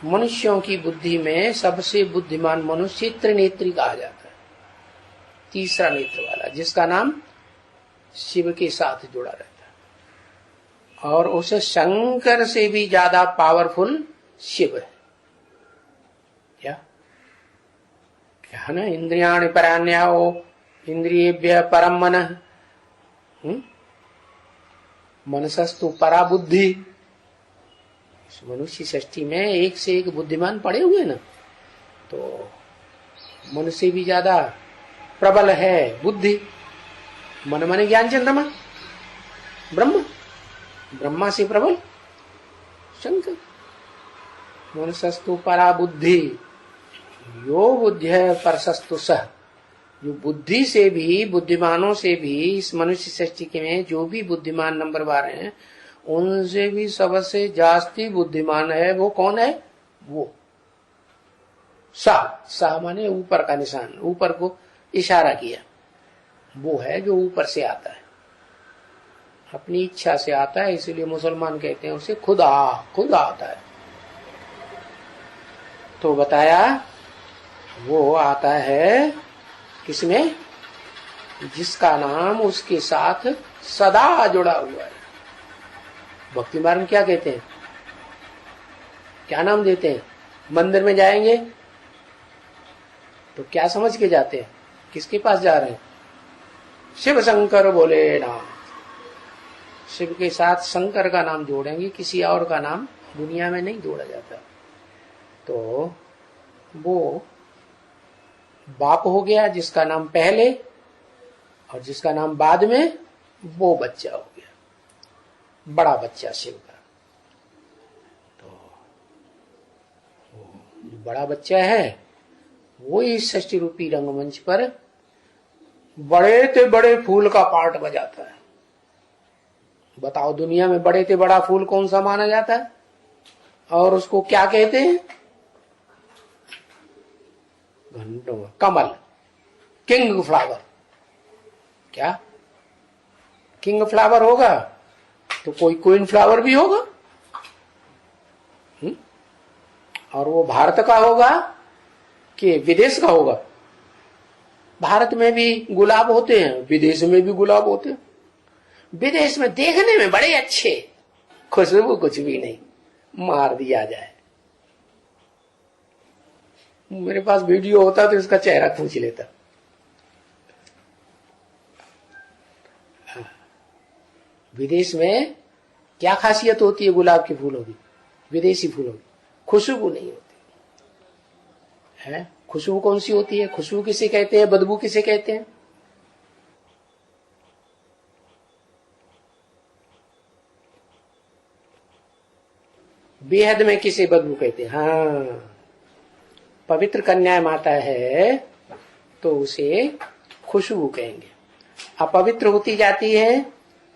मनुष्यों की बुद्धि में सबसे बुद्धिमान मनुष्य त्रिनेत्री कहा जाता है, तीसरा नेत्र वाला, जिसका नाम शिव के साथ जुड़ा रहता है। और उस शंकर से भी ज्यादा पावरफुल शिव है। क्या क्या ना, इंद्रियाणि परान्याओ इंद्रियेभ्यः परम मनः, मनसस्तु परा बुद्धि। मनुष्य सृष्टि में एक से एक बुद्धिमान पड़े हुए ना, तो मन से भी ज्यादा प्रबल है बुद्धि। मन माने ज्ञान चंद्रमा, ब्रह्म, ब्रह्मा से प्रबल शंकर। मनसस्तु परा बुद्धि यो बुद्धिः परसस्तु सः। जो बुद्धि से भी, बुद्धिमानों से भी इस मनुष्य सृष्टि में जो भी बुद्धिमान नंबरवार हैं, उनसे भी सबसे जास्ती बुद्धिमान है वो कौन है? वो सा, सा माने ऊपर का निशान, ऊपर को इशारा किया। वो है जो ऊपर से आता है, अपनी इच्छा से आता है। इसलिए मुसलमान कहते हैं उसे खुदा, खुदा आता है। तो बताया वो आता है किसमें? जिसका नाम उसके साथ सदा जुड़ा हुआ है। भक्ति मार्ग में क्या कहते हैं? क्या नाम देते हैं? मंदिर में जाएंगे तो क्या समझ के जाते हैं? किसके पास जा रहे हैं? शिव शंकर भोलेनाथ, शिव के साथ शंकर का नाम जोड़ेंगे, किसी और का नाम दुनिया में नहीं जोड़ा जाता। तो वो बाप हो गया जिसका नाम पहले, और जिसका नाम बाद में, वो बच्चा हो गया, बड़ा बच्चा शिव का। तो जो बड़ा बच्चा है वो इस षष्ठी रूपी रंगमंच पर बड़े से बड़े फूल का पार्ट बजाता है। बताओ दुनिया में बड़े से बड़ा फूल कौन सा माना जाता है, और उसको क्या कहते हैं? कमल, किंग फ्लावर। क्या किंग फ्लावर होगा तो कोई क्वीन फ्लावर भी होगा। और वो भारत का होगा कि विदेश का होगा? भारत में भी गुलाब होते हैं, विदेश में भी गुलाब होते हैं। विदेश में देखने में बड़े अच्छे, खुशबू कुछ भी नहीं, मार दिया जाए। मेरे पास वीडियो होता तो इसका चेहरा खींच लेता। विदेश में क्या खासियत होती है गुलाब के फूलों की, विदेशी फूलों की? खुशबू नहीं होती है। खुशबू कौन सी होती है? खुशबू किसे कहते हैं, बदबू किसे कहते हैं? बेहद में किसे बदबू कहते हैं? हाँ, पवित्र कन्या माता है तो उसे खुशबू कहेंगे। अपवित्र होती जाती है,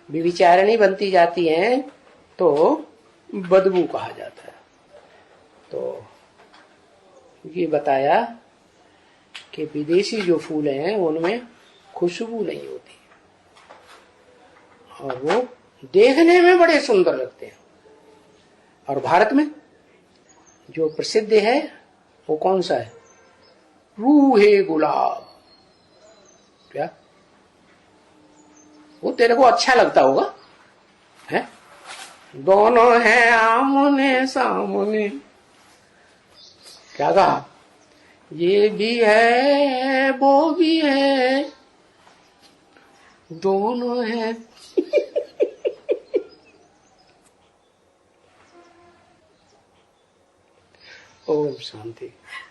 विविचारणी बनती जाती है तो बदबू कहा जाता है। तो ये बताया कि विदेशी जो फूल हैं उनमें खुशबू नहीं होती और वो देखने में बड़े सुंदर लगते हैं। और भारत में जो प्रसिद्ध है वो कौन सा है? रूहे गुलाब। क्या वो तेरे को अच्छा लगता होगा है? दोनों हैं आमने सामने। क्या कहा? ये भी है वो भी है, दोनों हैं। ओम शांति।